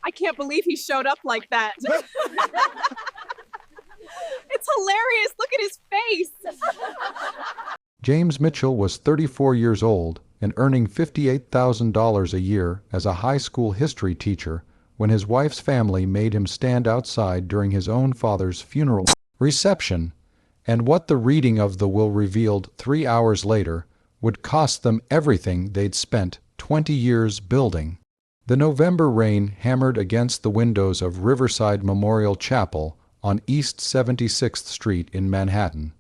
I can't believe he showed up like that. It's hilarious. Look at his face. James Mitchell was 34 years old and earning $58,000 a year as a high school history teacher when his wife's family made him stand outside during his own father's funeral reception, and what the reading of the will revealed 3 hours later would cost them everything they'd spent 20 years building. The November rain hammered against the windows of Riverside Memorial Chapel on East 76th Street in Manhattan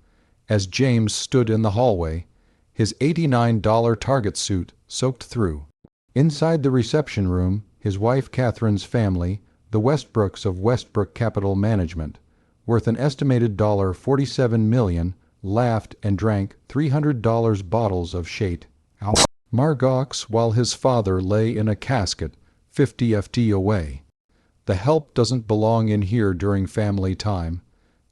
as James stood in the hallway, his $89 Target suit soaked through. Inside the reception room, his wife Catherine's family, the Westbrooks of Westbrook Capital Management, worth an estimated $47 million, laughed and drank $300 bottles of Shate. Margox while his father lay in a casket 50 ft away. The help doesn't belong in here during family time.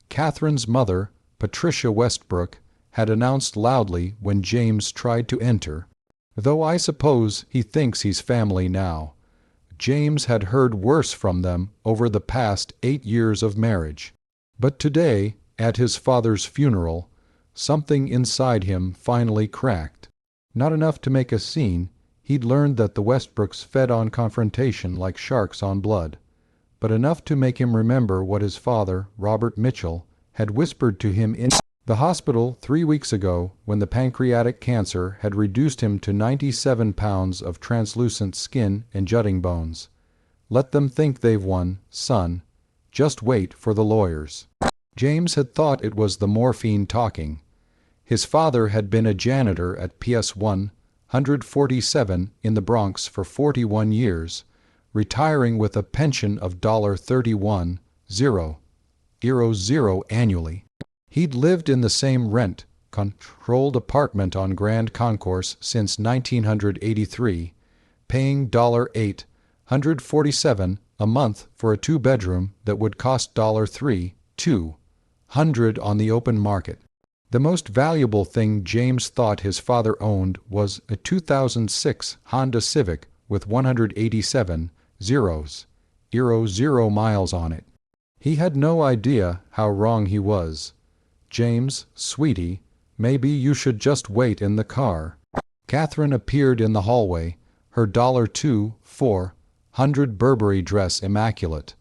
Catherine's mother, Patricia Westbrook, had announced loudly when James tried to enter, though I suppose he thinks he's family now. James had heard worse from them over the past 8 years of marriage. But today, at his father's funeral, something inside him finally cracked. Not enough to make a scene, he'd learned that the Westbrooks fed on confrontation like sharks on blood, but enough to make him remember what his father, Robert Mitchell, had whispered to him in the hospital 3 weeks ago when the pancreatic cancer had reduced him to 97 pounds of translucent skin and jutting bones. Let them think they've won, son. Just wait for the lawyers. James had thought it was the morphine talking. His father had been a janitor at PS 147 in the Bronx for 41 years, retiring with a pension of $31,000 annually. He'd lived in the same rent-controlled apartment on Grand Concourse since 1983, paying $847 a month for a 2-bedroom that would cost $3,200 on the open market. The most valuable thing James thought his father owned was a 2006 Honda Civic with 187,000 miles on it. He had no idea how wrong he was. James, sweetie, maybe you should just wait in the car. Catherine appeared in the hallway, her $2,400 Burberry dress immaculate,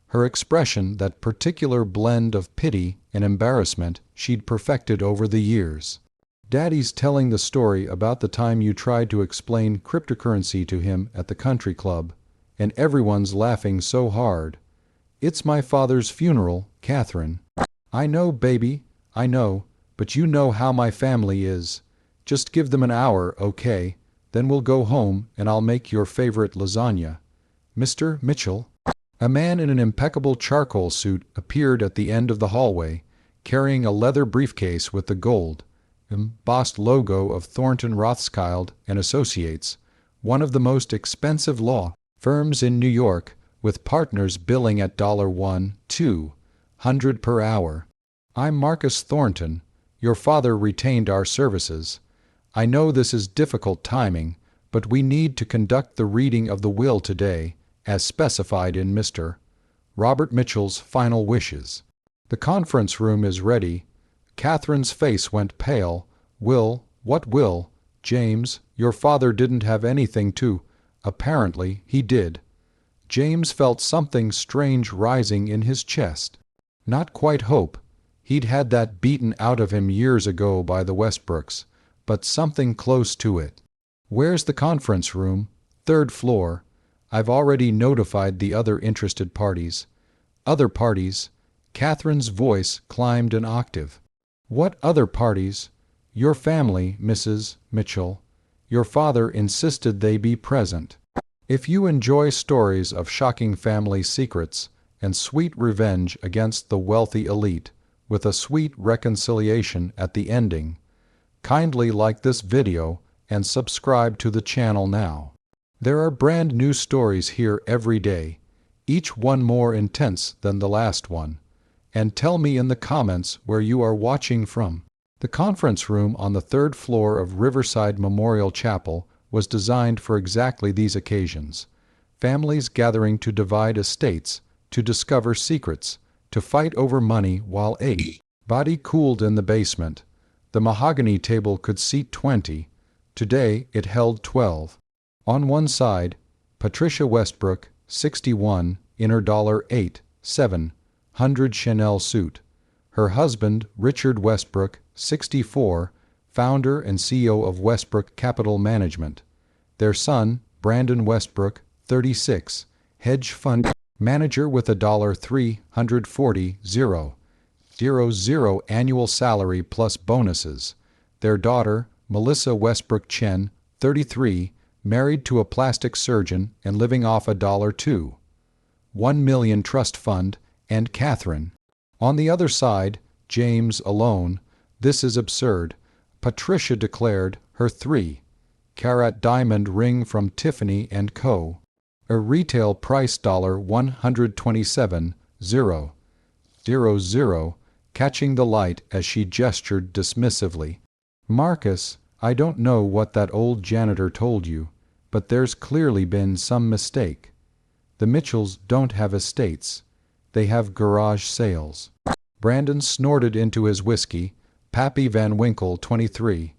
her expression that particular blend of pity and embarrassment she'd perfected over the years. Daddy's telling the story about the time you tried to explain cryptocurrency to him at the country club, and everyone's laughing so hard. It's my father's funeral, Catherine. I know, baby, I know, but you know how my family is. Just give them an hour, okay? Then we'll go home and I'll make your favorite lasagna. Mr. Mitchell? A man in an impeccable charcoal suit appeared at the end of the hallway, carrying a leather briefcase with the gold, embossed logo of Thornton Rothschild and Associates, one of the most expensive law firms in New York, with partners billing at $1,200 per hour. I'm Marcus Thornton. Your father retained our services. I know this is difficult timing, but we need to conduct the reading of the will today, as specified in Mr. Robert Mitchell's final wishes. The conference room is ready. Catherine's face went pale. Will, what will? James, your father didn't have anything to. Apparently, he did. James felt something strange rising in his chest. Not quite hope. He'd had that beaten out of him years ago by the Westbrooks, but something close to it. Where's the conference room? 3rd floor. I've already notified the other interested parties. Other parties? Catherine's voice climbed an octave. What other parties? Your family, Mrs. Mitchell. Your father insisted they be present. If you enjoy stories of shocking family secrets and sweet revenge against the wealthy elite, with a sweet reconciliation at the ending, kindly like this video and subscribe to the channel now. There are brand new stories here every day, each one more intense than the last one. And tell me in the comments where you are watching from. The conference room on the 3rd floor of Riverside Memorial Chapel was designed for exactly these occasions. families gathering to divide estates, to discover secrets, to fight over money while a body cooled in the basement. The mahogany table could seat 20. Today it held 12. On one side, Patricia Westbrook, 61, in her $8,700 Chanel suit. Her husband, Richard Westbrook, 64, founder and CEO of Westbrook Capital Management. Their son, Brandon Westbrook, 36, hedge fund manager with a $340,000 annual salary plus bonuses. Their daughter, Melissa Westbrook Chen, 33, married to a plastic surgeon and living off a $2.1 million trust fund, and Catherine. On the other side, James alone. This is absurd. Patricia declared her 3-carat diamond ring from Tiffany & Co. A retail price $127,000, catching the light as she gestured dismissively. Marcus, I don't know what that old janitor told you, but there's clearly been some mistake. The Mitchells don't have estates. They have garage sales. Brandon snorted into his whiskey. Pappy Van Winkle, 23.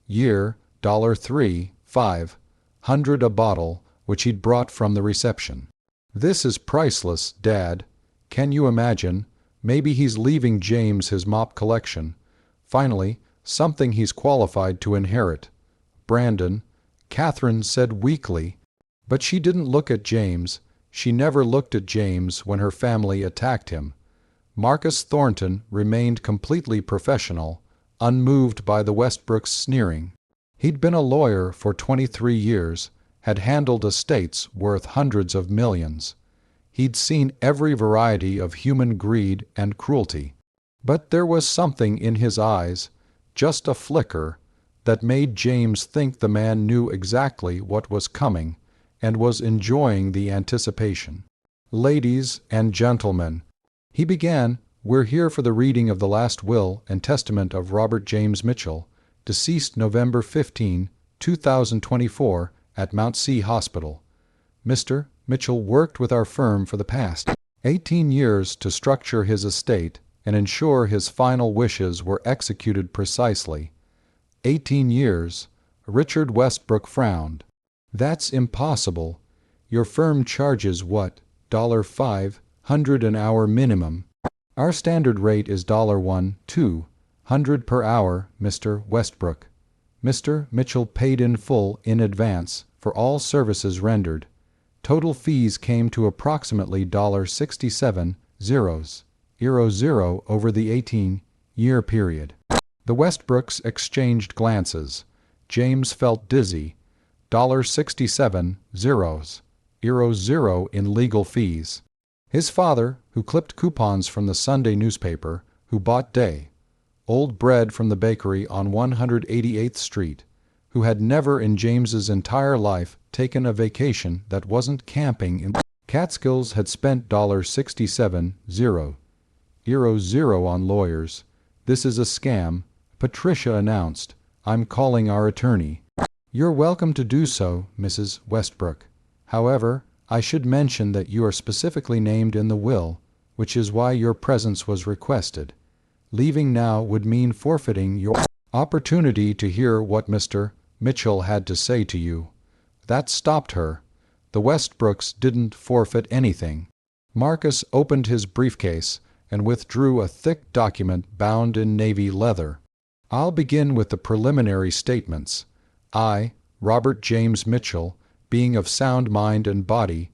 Year, $3,500 a bottle, which he'd brought from the reception. This is priceless, Dad. Can you imagine? Maybe he's leaving James his mop collection. Finally, something he's qualified to inherit. Brandon, Catherine said weakly, but she didn't look at James. She never looked at James when her family attacked him. Marcus Thornton remained completely professional, unmoved by the Westbrooks' sneering. He'd been a lawyer for 23 years, had handled estates worth hundreds of millions. He'd seen every variety of human greed and cruelty. But there was something in his eyes, just a flicker, that made James think the man knew exactly what was coming and was enjoying the anticipation. Ladies and gentlemen, he began, we're here for the reading of the last will and testament of Robert James Mitchell, deceased November 15, 2024, at Mount C Hospital. Mr. Mitchell worked with our firm for the past 18 years to structure his estate and ensure his final wishes were executed precisely. 18 years. Richard Westbrook frowned. That's impossible. Your firm charges what, $500 an hour minimum? Our standard rate is $1,200 per hour, Mr. Westbrook. Mr. Mitchell paid in full in advance for all services rendered. Total fees came to approximately $67,000 over the 18-year period. The Westbrooks exchanged glances. James felt dizzy. $67,000 in legal fees. His father, who clipped coupons from the Sunday newspaper, who bought day-old bread from the bakery on 188th Street, who had never in James's entire life taken a vacation that wasn't camping in Catskills, had spent $67,000 on lawyers. This is a scam, Patricia announced. I'm calling our attorney. You're welcome to do so, Mrs. Westbrook. However, I should mention that you are specifically named in the will, which is why your presence was requested. Leaving now would mean forfeiting your opportunity to hear what Mr. Mitchell had to say to you. That stopped her. The Westbrooks didn't forfeit anything. Marcus opened his briefcase and withdrew a thick document bound in navy leather. I'll begin with the preliminary statements. I, Robert James Mitchell, being of sound mind and body,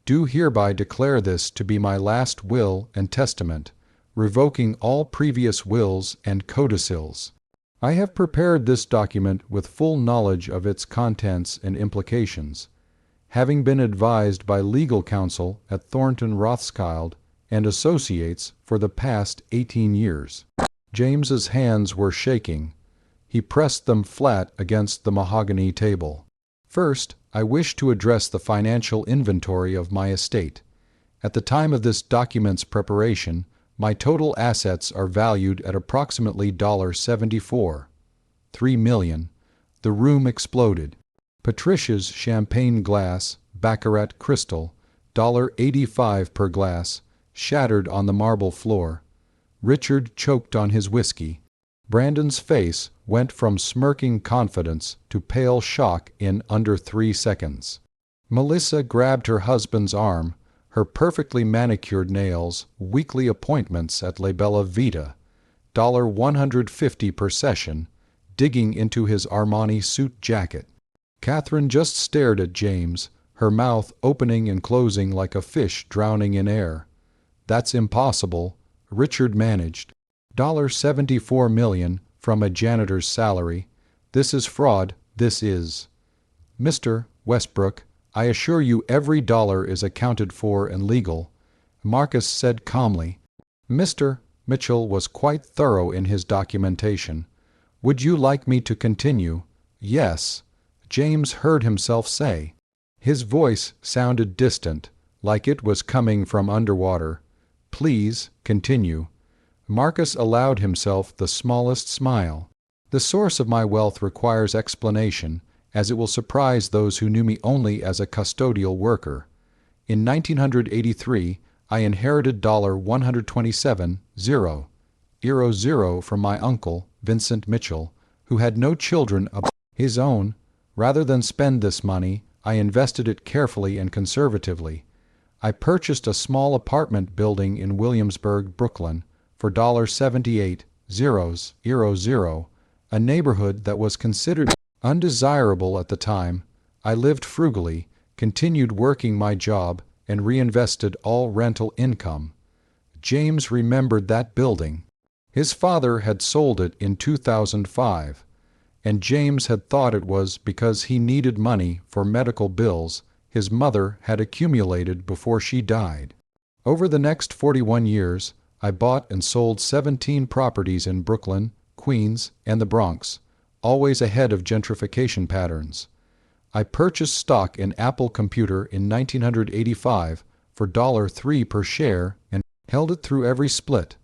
do hereby declare this to be my last will and testament, revoking all previous wills and codicils. I have prepared this document with full knowledge of its contents and implications, having been advised by legal counsel at Thornton Rothschild and Associates for the past 18 years. James's hands were shaking. He pressed them flat against the mahogany table. First, I wish to address the financial inventory of my estate. At the time of this document's preparation, my total assets are valued at approximately $74.3 million. The room exploded. Patricia's champagne glass baccarat crystal, $1.85 per glass, shattered on the marble floor. Richard choked on his whiskey. Brandon's face went from smirking confidence to pale shock in under 3 seconds. Melissa grabbed her husband's arm, her perfectly manicured nails, weekly appointments at La Bella Vita, $150 per session, digging into his Armani suit jacket. Catherine just stared at James, her mouth opening and closing like a fish drowning in air. "That's impossible," Richard managed. $74 million from a janitor's salary. "This is fraud, this is." "Mr. Westbrook, I assure you every dollar is accounted for and legal," Marcus said calmly. Mr. Mitchell was quite thorough in his documentation. "Would you like me to continue?" "Yes," James heard himself say. His voice sounded distant, like it was coming from underwater. "Please, continue." Marcus allowed himself the smallest smile. "The source of my wealth requires explanation, as it will surprise those who knew me only as a custodial worker. In 1983, I inherited $127,000 from my uncle, Vincent Mitchell, who had no children of his own. Rather than spend this money, I invested it carefully and conservatively. I purchased a small apartment building in Williamsburg, Brooklyn, for $78,000, a neighborhood that was considered undesirable at the time. I lived frugally, continued working my job, and reinvested all rental income. James remembered that building. His father had sold it in 2005, and James had thought it was because he needed money for medical bills his mother had accumulated before she died. Over the next 41 years, I bought and sold 17 properties in Brooklyn, Queens, and the Bronx, always ahead of gentrification patterns. I purchased stock in Apple Computer in 1985 for $3 per share and held it through every split.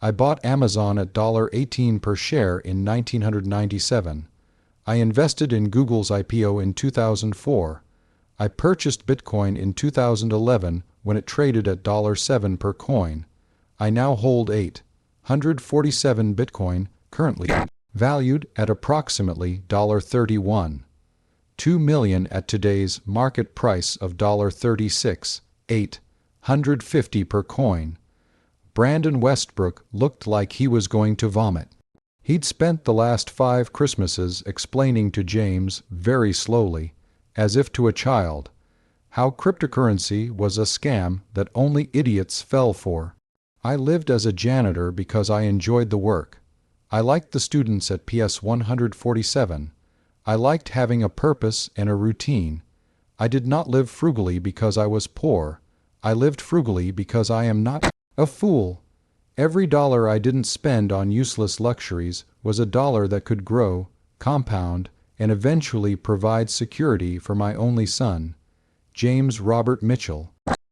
I bought Amazon at $18 per share in 1997. I invested in Google's IPO in 2004. I purchased Bitcoin in 2011 when it traded at $7 per coin. I now hold 847 Bitcoin, currently valued at approximately $31. $2 million at today's market price of $36, $850 per coin. Brandon Westbrook looked like he was going to vomit. He'd spent the last 5 Christmases explaining to James very slowly, as if to a child, how cryptocurrency was a scam that only idiots fell for. I lived as a janitor because I enjoyed the work. I liked the students at PS 147. I liked having a purpose and a routine. I did not live frugally because I was poor. I lived frugally because I am not a fool. Every dollar I didn't spend on useless luxuries was a dollar that could grow, compound, and eventually provide security for my only son, James Robert Mitchell.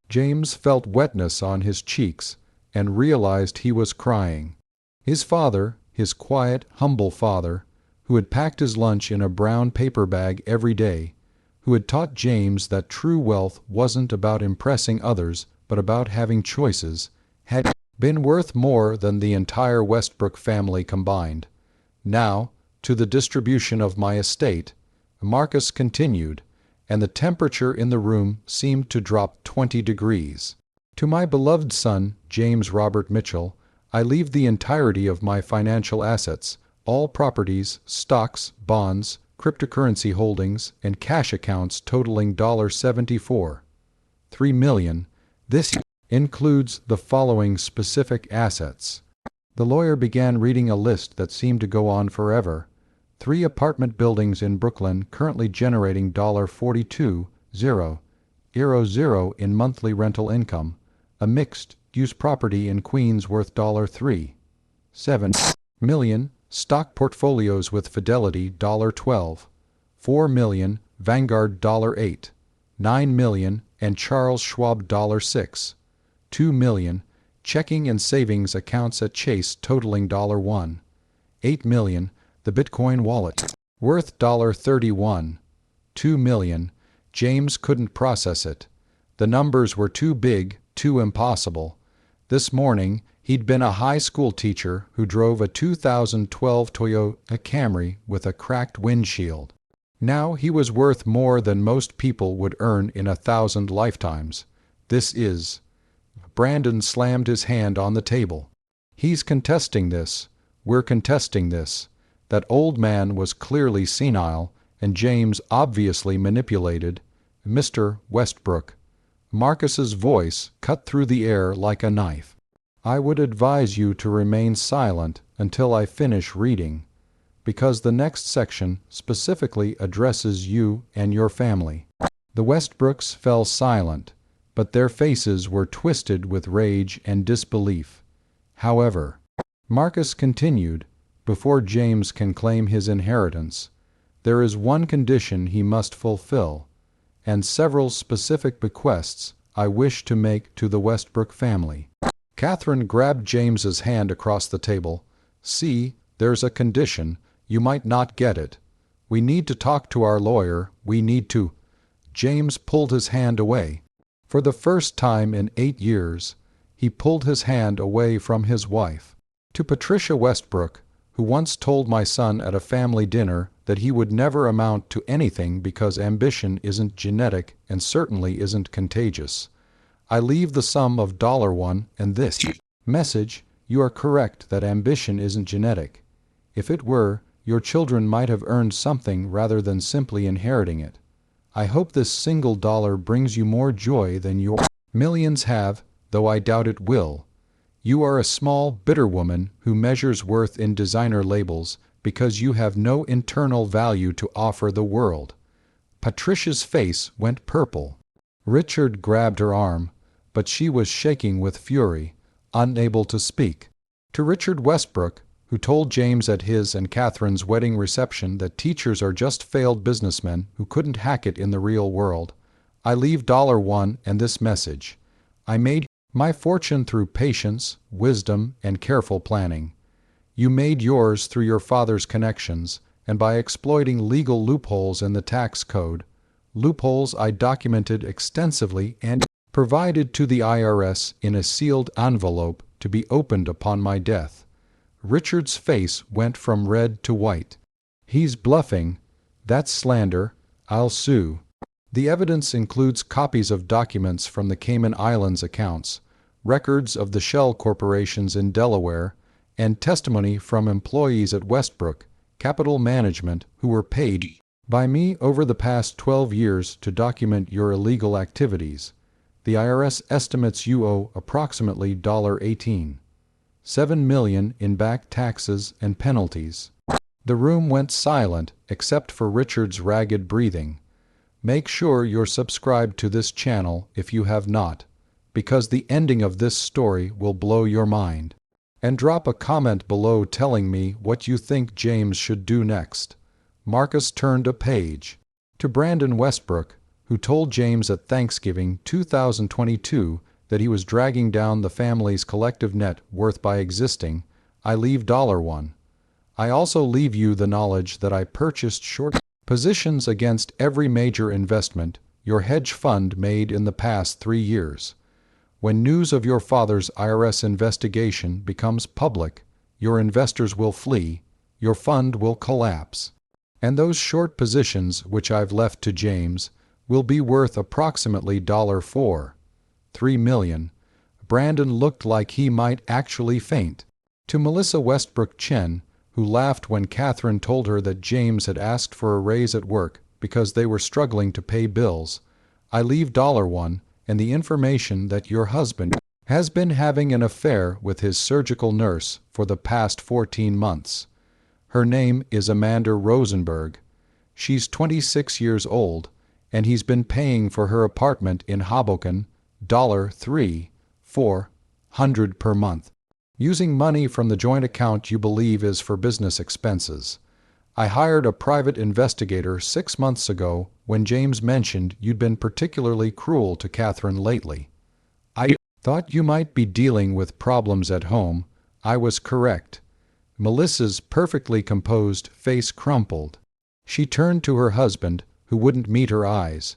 James felt wetness on his cheeks and realized he was crying. His father, his quiet, humble father, who had packed his lunch in a brown paper bag every day, who had taught James that true wealth wasn't about impressing others but about having choices, had been worth more than the entire Westbrook family combined. "Now, to the distribution of my estate," Marcus continued, and the temperature in the room seemed to drop 20 degrees. "To my beloved son, James Robert Mitchell, I leave the entirety of my financial assets, all properties, stocks, bonds, cryptocurrency holdings, and cash accounts totaling $74.3 million. This includes the following specific assets." The lawyer began reading a list that seemed to go on forever. 3 apartment buildings in Brooklyn currently generating $42,000 in monthly rental income. A mixed-use property in Queens worth $3.7 million. Stock portfolios with Fidelity $12. $4 million. Vanguard $8. $9 million. And Charles Schwab $6. $2 million. Checking and savings accounts at Chase totaling $1. $8 million. The Bitcoin wallet worth $31. $2 million. James couldn't process it. The numbers were too big, too impossible. This morning, he'd been a high school teacher who drove a 2012 Toyota Camry with a cracked windshield. Now he was worth more than most people would earn in 1,000 lifetimes. This is... Brandon slammed his hand on the table. He's contesting this. We're contesting this. That old man was clearly senile, and James obviously manipulated. Mr. Westbrook. Marcus's voice cut through the air like a knife. I would advise you to remain silent until I finish reading, because the next section specifically addresses you and your family. The Westbrooks fell silent, but their faces were twisted with rage and disbelief. However, Marcus continued, before James can claim his inheritance, there is one condition he must fulfill, and several specific bequests I wish to make to the Westbrook family. Catherine grabbed James's hand across the table. See, there's a condition. You might not get it. We need to talk to our lawyer. We need to... James pulled his hand away. For the first time in 8 years, he pulled his hand away from his wife. To Patricia Westbrook, who once told my son at a family dinner that he would never amount to anything because ambition isn't genetic and certainly isn't contagious, I leave the sum of $1 and this message. You are correct that ambition isn't genetic. If it were, your children might have earned something rather than simply inheriting it. I hope this single dollar brings you more joy than your millions have, though I doubt it will. You are a small, bitter woman who measures worth in designer labels because you have no internal value to offer the world. Patricia's face went purple. Richard grabbed her arm, but she was shaking with fury, unable to speak. To Richard Westbrook, who told James at his and Catherine's wedding reception that teachers are just failed businessmen who couldn't hack it in the real world, I leave $1 and this message. I made my fortune through patience, wisdom, and careful planning. You made yours through your father's connections and by exploiting legal loopholes in the tax code, loopholes I documented extensively and provided to the IRS in a sealed envelope to be opened upon my death. Richard's face went from red to white. He's bluffing. That's slander. I'll sue. The evidence includes copies of documents from the Cayman Islands accounts, records of the shell corporations in Delaware, and testimony from employees at Westbrook Capital Management who were paid by me over the past 12 years to document your illegal activities. The IRS estimates you owe approximately $18. $7 million in back taxes and penalties. The room went silent except for Richard's ragged breathing. Make sure you're subscribed to this channel if you have not, because the ending of this story will blow your mind. And drop a comment below telling me what you think James should do next. Marcus turned a page. To Brandon Westbrook, who told James at Thanksgiving 2022 that he was dragging down the family's collective net worth by existing, I leave $1. I also leave you the knowledge that I purchased short positions against every major investment your hedge fund made in the past 3 years. When news of your father's IRS investigation becomes public, your investors will flee, your fund will collapse. And those short positions which I've left to James will be worth approximately $4. $3 million. Brandon looked like he might actually faint. To Melissa Westbrook Chen, who laughed when Catherine told her that James had asked for a raise at work because they were struggling to pay bills, I leave $1 and the information that your husband has been having an affair with his surgical nurse for the past 14 months. Her name is Amanda Rosenberg. She's 26 years old, and he's been paying for her apartment in Hoboken $3,400 per month, using money from the joint account you believe is for business expenses. I hired a private investigator 6 months ago when James mentioned you'd been particularly cruel to Catherine lately. I thought you might be dealing with problems at home. I was correct. Melissa's perfectly composed face crumpled. She turned to her husband, who wouldn't meet her eyes.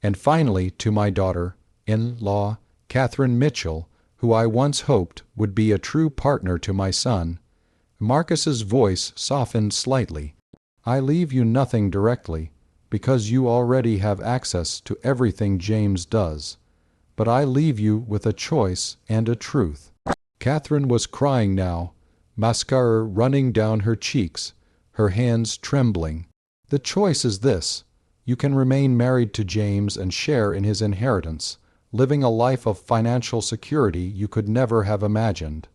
And finally to my daughter-in-law, Catherine Mitchell, who I once hoped would be a true partner to my son. Marcus's voice softened slightly. I leave you nothing directly, because you already have access to everything James does. But I leave you with a choice and a truth. Catherine was crying now, mascara running down her cheeks, her hands trembling. The choice is this. You can remain married to James and share in his inheritance, living a life of financial security you could never have imagined.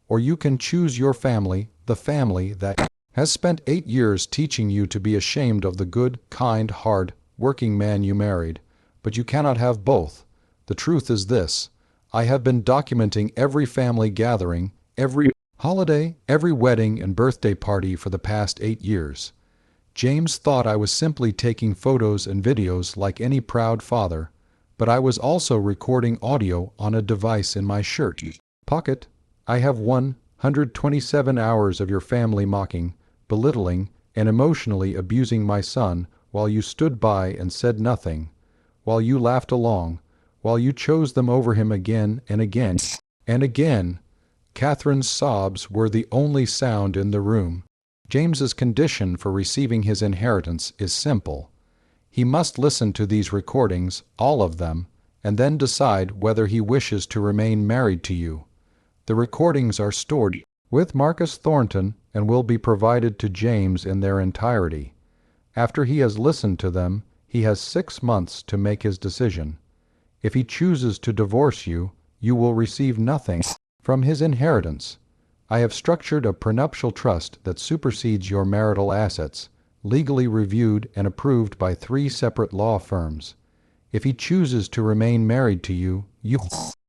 Or you can choose your family, the family that has spent 8 years teaching you to be ashamed of the good, kind, hard, working man you married. But you cannot have both. The truth is this. I have been documenting every family gathering, every holiday, every wedding and birthday party for the past 8 years. James thought I was simply taking photos and videos like any proud father, but I was also recording audio on a device in my shirt pocket. I have 127 hours of your family mocking, belittling, and emotionally abusing my son while you stood by and said nothing, while you laughed along, while you chose them over him again and again and again. Catherine's sobs were the only sound in the room. James's condition for receiving his inheritance is simple. He must listen to these recordings, all of them, and then decide whether he wishes to remain married to you. The recordings are stored with Marcus Thornton and will be provided to James in their entirety. After he has listened to them, he has 6 months to make his decision. If he chooses to divorce you, you will receive nothing from his inheritance. I have structured a prenuptial trust that supersedes your marital assets, legally reviewed and approved by 3 separate law firms. If he chooses to remain married to you, you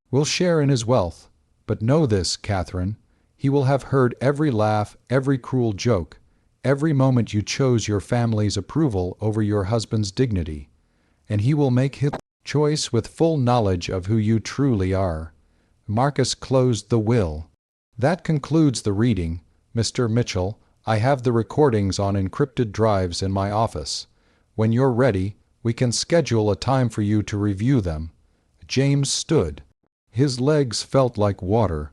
will share in his wealth. But know this, Catherine, he will have heard every laugh, every cruel joke, every moment you chose your family's approval over your husband's dignity, and he will make his choice with full knowledge of who you truly are. Marcus closed the will. That concludes the reading, Mr. Mitchell. I have the recordings on encrypted drives in my office. When you're ready, we can schedule a time for you to review them. James stood. His legs felt like water,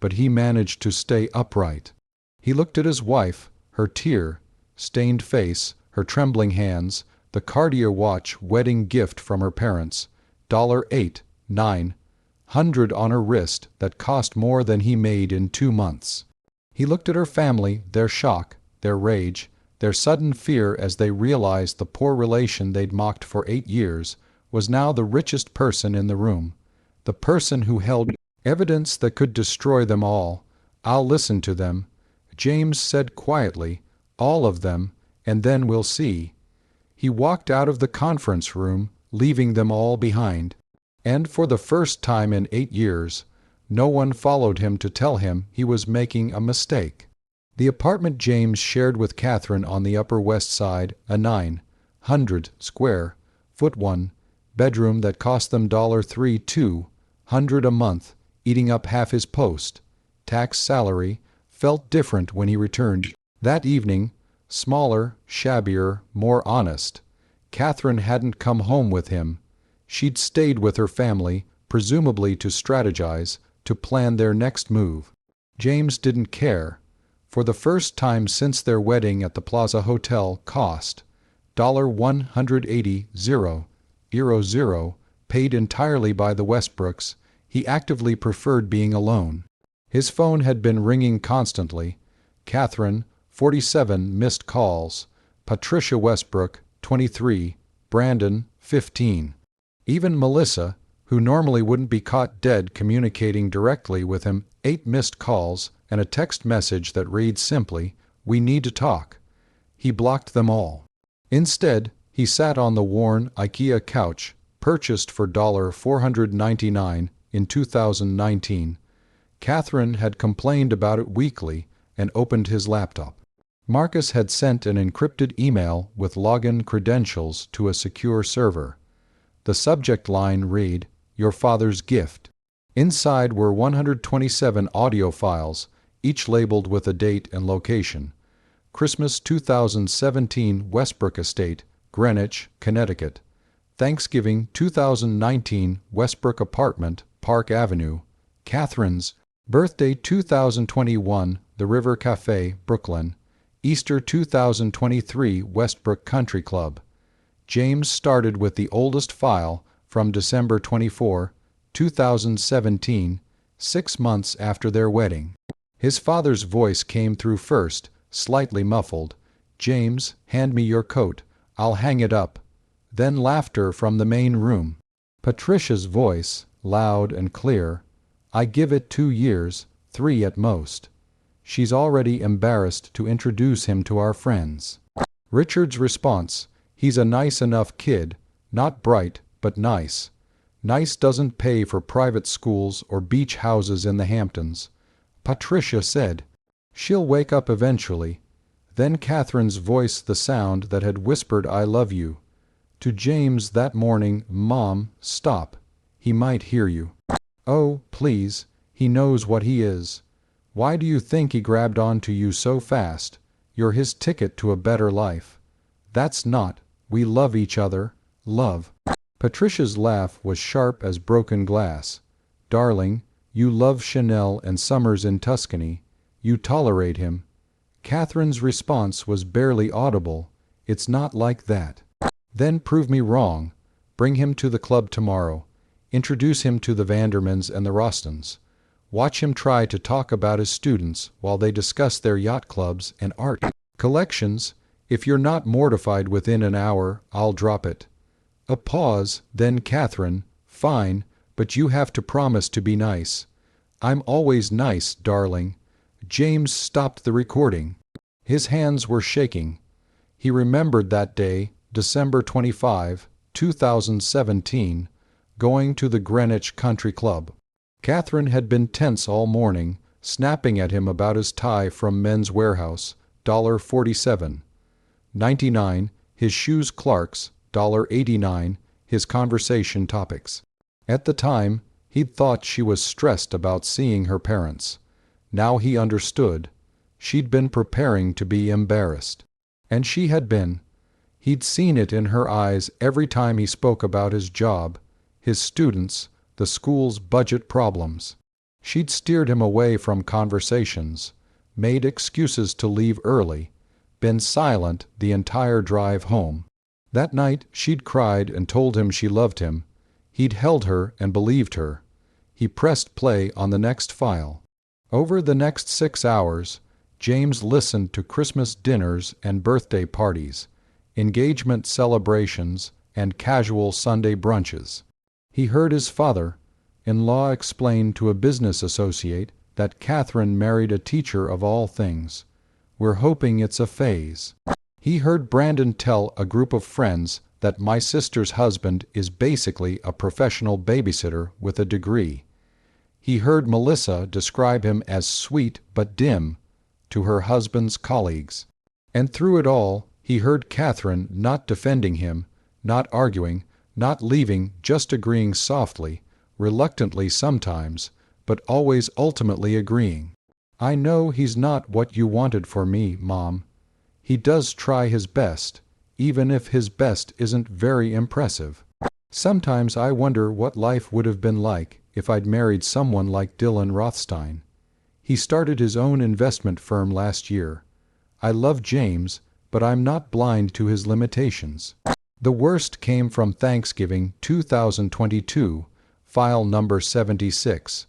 but he managed to stay upright. He looked at his wife, her tear-stained face, her trembling hands, the Cartier watch wedding gift from her parents, $8,900 on her wrist that cost more than he made in 2 months. He looked at her family, their shock, their rage, their sudden fear as they realized the poor relation they'd mocked for 8 years was now the richest person in the room, the person who held evidence that could destroy them all. I'll listen to them, James said quietly, all of them, and then we'll see. He walked out of the conference room, leaving them all behind. And for the first time in 8 years, no one followed him to tell him he was making a mistake. The apartment James shared with Catherine on the Upper West Side, a 900 square foot one-bedroom that cost them $3,200 a month, eating up half his post-tax salary, felt different when he returned that evening, smaller, shabbier, more honest. Catherine hadn't come home with him. She'd stayed with her family, presumably to strategize, to plan their next move. James didn't care. For the first time since their wedding at the Plaza Hotel cost $180,000, paid entirely by the Westbrooks, he actively preferred being alone. His phone had been ringing constantly. Catherine, 47 missed calls. Patricia Westbrook, 23. Brandon, 15. Even Melissa, who normally wouldn't be caught dead communicating directly with him, 8 missed calls and a text message that reads simply, "We need to talk." He blocked them all. Instead, he sat on the worn IKEA couch, purchased for $499 in 2019. Catherine had complained about it weekly and opened his laptop. Marcus had sent an encrypted email with login credentials to a secure server. The subject line read, "Your father's gift." Inside were 127 audio files, each labeled with a date and location. Christmas 2017, Westbrook Estate, Greenwich, Connecticut. Thanksgiving 2019 Westbrook Apartment, Park Avenue. Catherine's birthday 2021 The River Cafe, Brooklyn. Easter 2023 Westbrook Country Club. James started with the oldest file from December 24, 2017, 6 months after their wedding. His father's voice came through first, slightly muffled. "James, hand me your coat. I'll hang it up." Then laughter from the main room. Patricia's voice, loud and clear. "I give it 2 years, 3 at most." She's already embarrassed to introduce him to our friends. Richard's response, "He's a nice enough kid, not bright, but nice. Nice doesn't pay for private schools or beach houses in the Hamptons." Patricia said, "She'll wake up eventually." Then Catherine's voice, the sound that had whispered "I love you." To James that morning, "Mom, stop. He might hear you." "Oh, please, he knows what he is. Why do you think he grabbed onto you so fast? You're his ticket to a better life." "That's not. We love each other. Love." Patricia's laugh was sharp as broken glass. "Darling, you love Chanel and summers in Tuscany. You tolerate him." Catherine's response was barely audible. "It's not like that." "Then prove me wrong. Bring him to the club tomorrow. Introduce him to the Vandermans and the Rostons. Watch him try to talk about his students while they discuss their yacht clubs and art collections. If you're not mortified within an hour, I'll drop it." A pause, then Catherine, "Fine, but you have to promise to be nice." "I'm always nice, darling." James stopped the recording. His hands were shaking. He remembered that day, December 25, 2017, going to the Greenwich Country Club. Catherine had been tense all morning, snapping at him about his tie from Men's Warehouse, $47.99, his shoes Clark's, $89, his conversation topics. At the time, he'd thought she was stressed about seeing her parents. Now he understood. She'd been preparing to be embarrassed. And she had been. He'd seen it in her eyes every time he spoke about his job, his students, the school's budget problems. She'd steered him away from conversations, made excuses to leave early, been silent the entire drive home. That night she'd cried and told him she loved him. He'd held her and believed her. He pressed play on the next file. Over the next 6 hours, James listened to Christmas dinners and birthday parties, engagement celebrations, and casual Sunday brunches. He heard his father-in-law explain to a business associate that Catherine married a teacher of all things. "We're hoping it's a phase." He heard Brandon tell a group of friends that "my sister's husband is basically a professional babysitter with a degree." He heard Melissa describe him as "sweet but dim" to her husband's colleagues. And through it all, he heard Catherine not defending him, not arguing, not leaving, just agreeing softly, reluctantly sometimes, but always ultimately agreeing. "I know he's not what you wanted for me, Mom. He does try his best, even if his best isn't very impressive. Sometimes I wonder what life would have been like if I'd married someone like Dylan Rothstein. He started his own investment firm last year. I love James, but I'm not blind to his limitations." The worst came from Thanksgiving 2022, file number 76.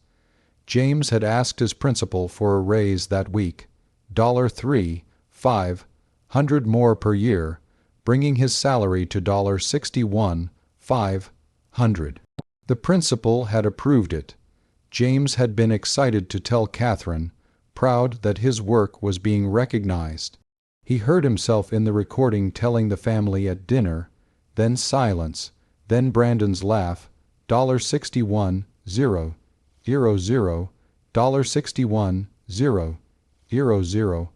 James had asked his principal for a raise that week, $3,500 more per year, bringing his salary to $61,500. The principal had approved it. James had been excited to tell Catherine, proud that his work was being recognized. He heard himself in the recording telling the family at dinner, then silence, then Brandon's laugh, $61,000, $61,000.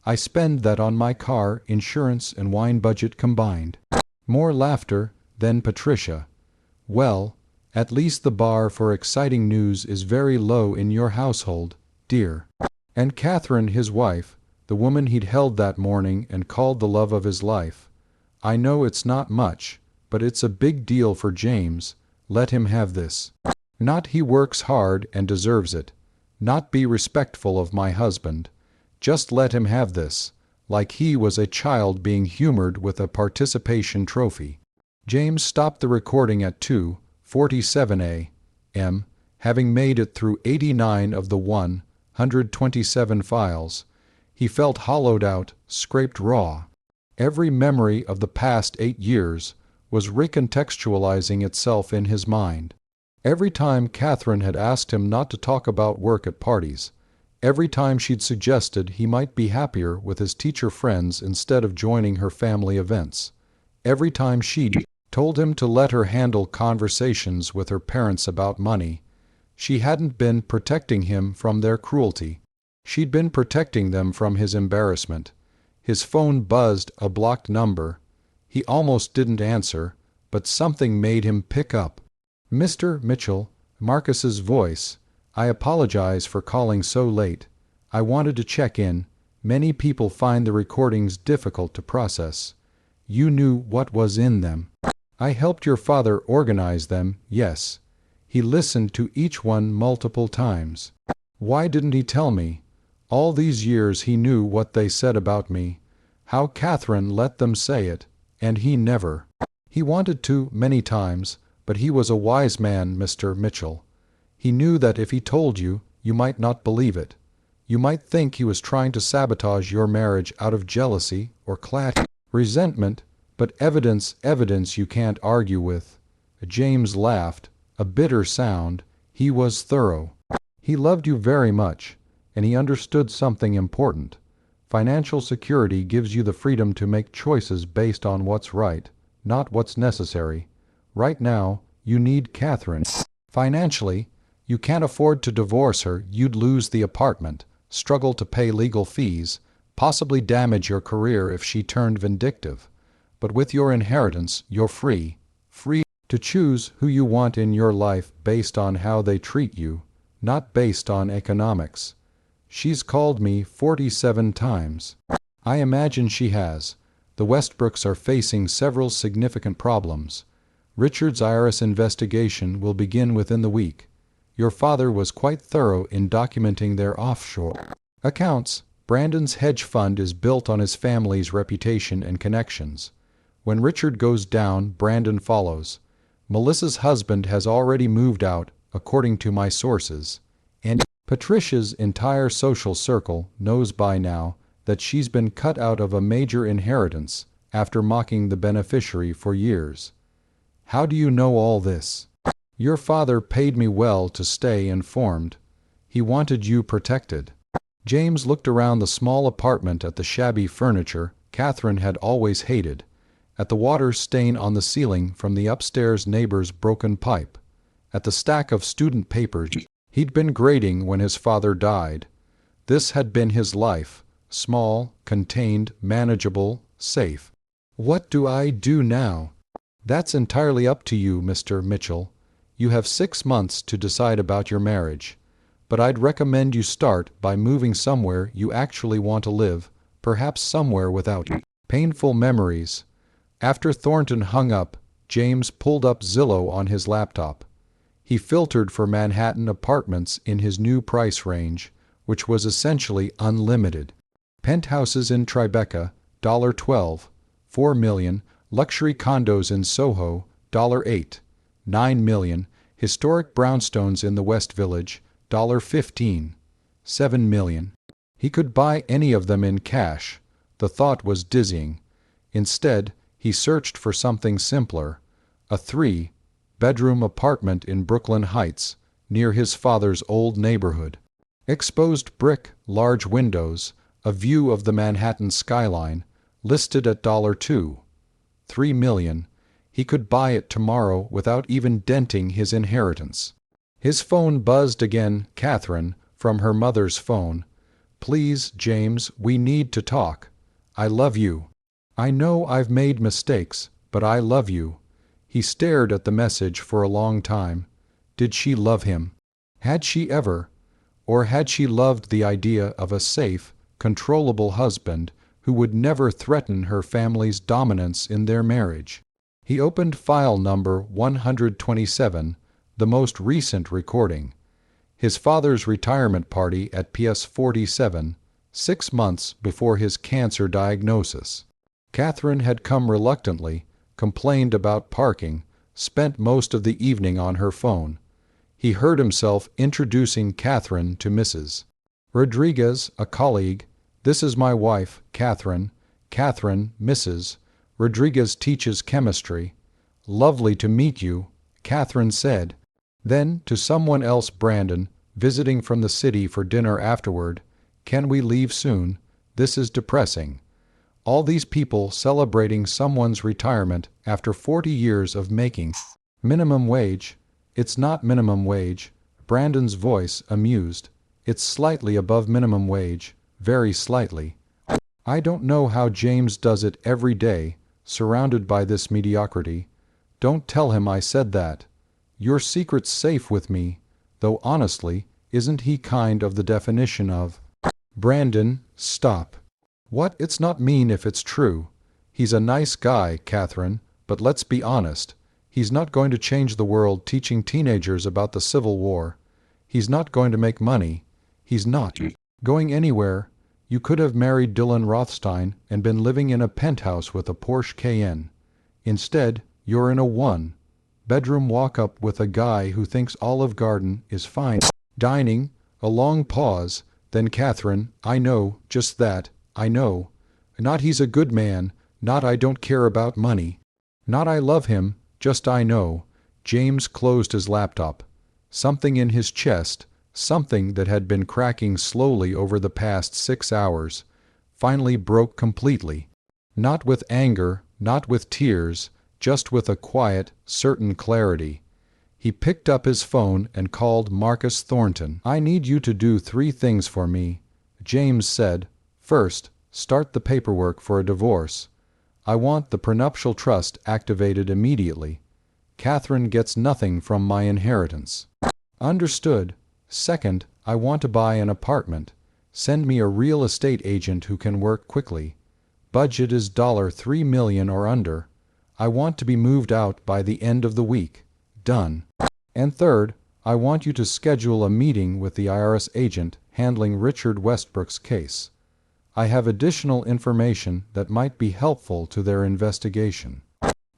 "I spend that on my car, insurance, and wine budget combined." More laughter, then Patricia, "Well, at least the bar for exciting news is very low in your household, dear." And Catherine, his wife, the woman he'd held that morning and called the love of his life, "I know it's not much, but it's a big deal for James. Let him have this. Not he works hard and deserves it. Not be respectful of my husband. Just let him have this, like he was a child being humored with a participation trophy. James stopped the recording at 2:47 a.m., having made it through 89 of the 127 files. He felt hollowed out, scraped raw. Every memory of the past 8 years was recontextualizing itself in his mind. Every time Catherine had asked him not to talk about work at parties, every time she'd suggested he might be happier with his teacher friends instead of joining her family events, every time she'd told him to let her handle conversations with her parents about money, she hadn't been protecting him from their cruelty. She'd been protecting them from his embarrassment. His phone buzzed a blocked number. He almost didn't answer, but something made him pick up. "Mr. Mitchell," Marcus's voice. "I apologize for calling so late. I wanted to check in. Many people find the recordings difficult to process. You knew what was in them. I helped your father organize them, yes. He listened to each one multiple times. Why didn't he tell me? All these years he knew what they said about me, how Catherine let them say it, and he never. He wanted to many times, but he was a wise man, Mr. Mitchell. He knew that if he told you, you might not believe it. You might think he was trying to sabotage your marriage out of jealousy or resentment, but evidence you can't argue with." James laughed, a bitter sound. He was thorough. He loved you very much, and he understood something important. Financial security gives you the freedom to make choices based on what's right, not what's necessary. Right now, you need Catherine. Financially, you can't afford to divorce her. You'd lose the apartment, struggle to pay legal fees, possibly damage your career if she turned vindictive. But with your inheritance, you're free to choose who you want in your life based on how they treat you, not based on economics. She's called me 47 times. I imagine she has. The Westbrooks are facing several significant problems. Richard's IRS investigation will begin within the week. Your father was quite thorough in documenting their offshore accounts. Brandon's hedge fund is built on his family's reputation and connections. When Richard goes down, Brandon follows. Melissa's husband has already moved out, according to my sources. And Patricia's entire social circle knows by now that she's been cut out of a major inheritance after mocking the beneficiary for years. How do you know all this? Your father paid me well to stay informed. He wanted you protected. James looked around the small apartment at the shabby furniture Catherine had always hated, at the water stain on the ceiling from the upstairs neighbor's broken pipe, at the stack of student papers he'd been grading when his father died. This had been his life, small, contained, manageable, safe. What do I do now? That's entirely up to you, Mr. Mitchell. You have 6 months to decide about your marriage, but I'd recommend you start by moving somewhere you actually want to live, perhaps somewhere without painful memories. After Thornton hung up, James pulled up Zillow on his laptop. He filtered for Manhattan apartments in his new price range, which was essentially unlimited. Penthouses in Tribeca, $12, $4 million. Luxury condos in Soho, $8, $9 million. Historic brownstones in the West Village, $15, $7 million. He could buy any of them in cash. The thought was dizzying. Instead, he searched for something simpler, a 3-bedroom apartment in Brooklyn Heights, near his father's old neighborhood. Exposed brick, large windows, a view of the Manhattan skyline, listed at $2, $3 million. He could buy it tomorrow without even denting his inheritance. His phone buzzed again. Catherine, from her mother's phone. "Please, James, we need to talk. I love you. I know I've made mistakes, but I love you." He stared at the message for a long time. Did she love him? Had she ever? Or had she loved the idea of a safe, controllable husband who would never threaten her family's dominance in their marriage? He opened file number 127, the most recent recording. His father's retirement party at PS 47, 6 months before his cancer diagnosis. Catherine had come reluctantly, complained about parking, spent most of the evening on her phone. He heard himself introducing Catherine to Mrs. Rodriguez, a colleague. "This is my wife, Catherine. Catherine, Mrs. Rodriguez teaches chemistry. Lovely to meet you," Catherine said. Then, to someone else, Brandon, visiting from the city for dinner afterward, "Can we leave soon? This is depressing." All these people celebrating someone's retirement after 40 years of making minimum wage. It's not minimum wage. Brandon's voice amused. It's slightly above minimum wage, very slightly. I don't know how James does it every day, surrounded by this mediocrity. Don't tell him I said that. Your secret's safe with me, though honestly, isn't he kind of the definition of... Brandon, stop. What? It's not mean if it's true. He's a nice guy, Catherine, but let's be honest. He's not going to change the world teaching teenagers about the Civil War. He's not going to make money. He's not going anywhere. You could have married Dylan Rothstein and been living in a penthouse with a Porsche Cayenne. Instead, you're in a one-bedroom walk-up with a guy who thinks Olive Garden is fine dining. A long pause, then Catherine, "I know, just that, I know. Not he's a good man, not I don't care about money, not I love him, just I know." James closed his laptop. Something in his chest, something that had been cracking slowly over the past 6 hours, finally broke completely. Not with anger, not with tears, just with a quiet, certain clarity. He picked up his phone and called Marcus Thornton. "I need you to do 3 things for me," James said. "First, start the paperwork for a divorce. I want the prenuptial trust activated immediately. Catherine gets nothing from my inheritance." "Understood." "Second, I want to buy an apartment. Send me a real estate agent who can work quickly. Budget is $3 million or under. I want to be moved out by the end of the week. Done. And third, I want you to schedule a meeting with the IRS agent handling Richard Westbrook's case. I have additional information that might be helpful to their investigation."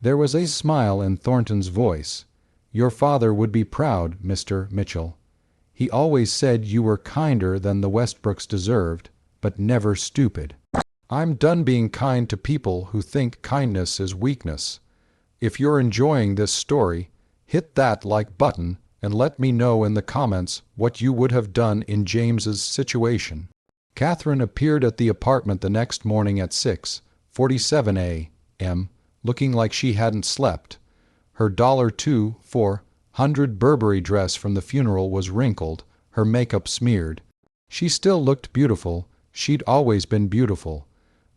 There was a smile in Thornton's voice. "Your father would be proud, Mr. Mitchell. He always said you were kinder than the Westbrooks deserved, but never stupid." "I'm done being kind to people who think kindness is weakness. If you're enjoying this story, hit that like button and let me know in the comments what you would have done in James's situation. Catherine appeared at the apartment the next morning at 6:47 a.m., looking like she hadn't slept. Her $2,400 Burberry dress from the funeral was wrinkled, her makeup smeared. She still looked beautiful. She'd always been beautiful.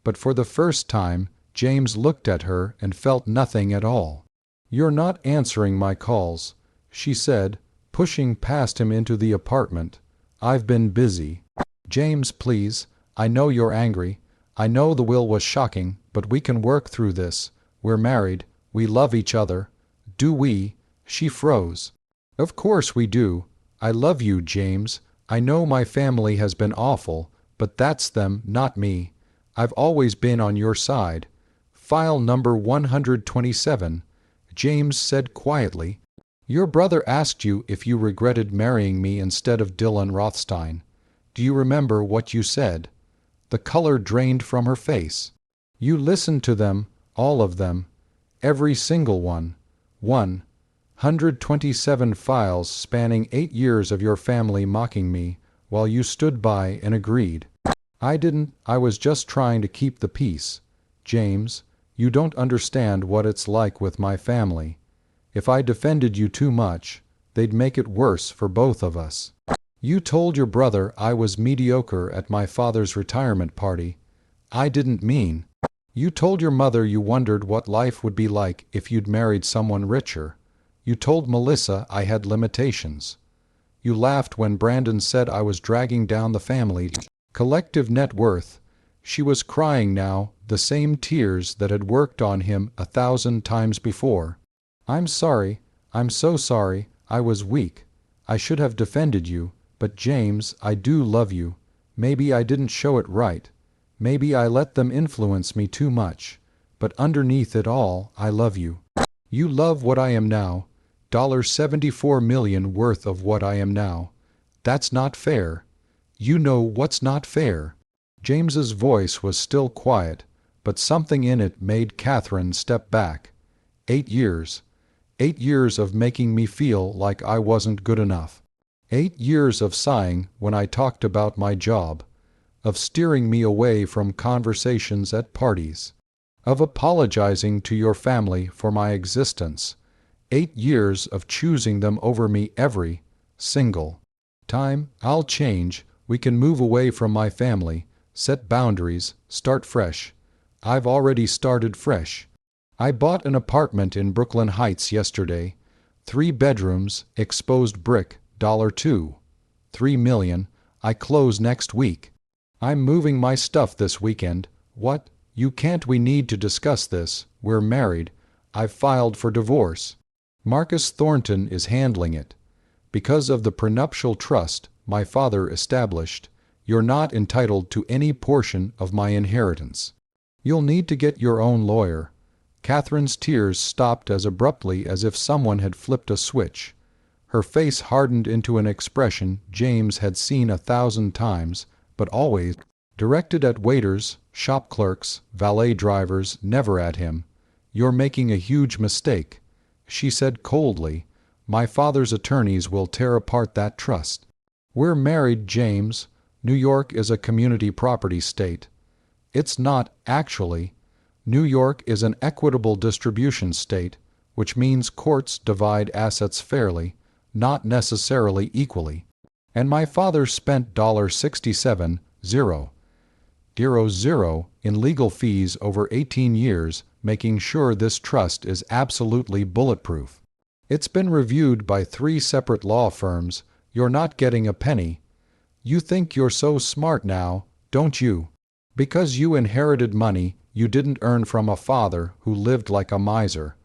But for the first time, James looked at her and felt nothing at all. "You're not answering my calls," she said, pushing past him into the apartment. "I've been busy." "James, please. I know you're angry. I know the will was shocking, but we can work through this. We're married. We love each other." "Do we?" She froze. "Of course we do. I love you, James. I know my family has been awful, but that's them, not me. I've always been on your side." File number 127. James said quietly, "Your brother asked you if you regretted marrying me instead of Dylan Rothstein. Do you remember what you said?" The color drained from her face. "You listened to them, all of them. Every single one. 127 files spanning 8 years of your family mocking me, while you stood by and agreed. I didn't. I was just trying to keep the peace. James, you don't understand what it's like with my family. If I defended you too much, they'd make it worse for both of us. You told your brother I was mediocre at my father's retirement party. I didn't mean. You told your mother you wondered what life would be like if you'd married someone richer. You told Melissa I had limitations. You laughed when Brandon said I was dragging down the family collective net worth." She was crying now, the same tears that had worked on him 1,000 times before. "I'm sorry. I'm so sorry. I was weak. I should have defended you. But James, I do love you. Maybe I didn't show it right. Maybe I let them influence me too much. But underneath it all, I love you. You love what I am now. $74 million worth of what I am now. That's not fair. You know what's not fair." James's voice was still quiet, but something in it made Catherine step back. 8 years. 8 years of making me feel like I wasn't good enough. 8 years of sighing when I talked about my job, of steering me away from conversations at parties, of apologizing to your family for my existence. 8 years of choosing them over me every single time. I'll change. We can move away from my family, set boundaries, start fresh. I've already started fresh. I bought an apartment in Brooklyn Heights yesterday. 3 bedrooms, exposed brick, $2. 3 million. I close next week. I'm moving my stuff this weekend. What? You can't. We need to discuss this. We're married. I've filed for divorce. Marcus Thornton is handling it. Because of the prenuptial trust my father established, you're not entitled to any portion of my inheritance. You'll need to get your own lawyer. Catherine's tears stopped as abruptly as if someone had flipped a switch. Her face hardened into an expression James had seen 1,000 times, but always directed at waiters, shop clerks, valet drivers, never at him. "You're making a huge mistake," she said coldly. "My father's attorneys will tear apart that trust. We're married, James. New York is a community property state. It's not, actually. New York is an equitable distribution state, which means courts divide assets fairly, not necessarily equally. And my father spent $67,000 in legal fees over 18 years making sure this trust is absolutely bulletproof. It's been reviewed by 3 separate law firms. You're not getting a penny. You think you're so smart now, don't you? Because you inherited money you didn't earn from a father who lived like a miser.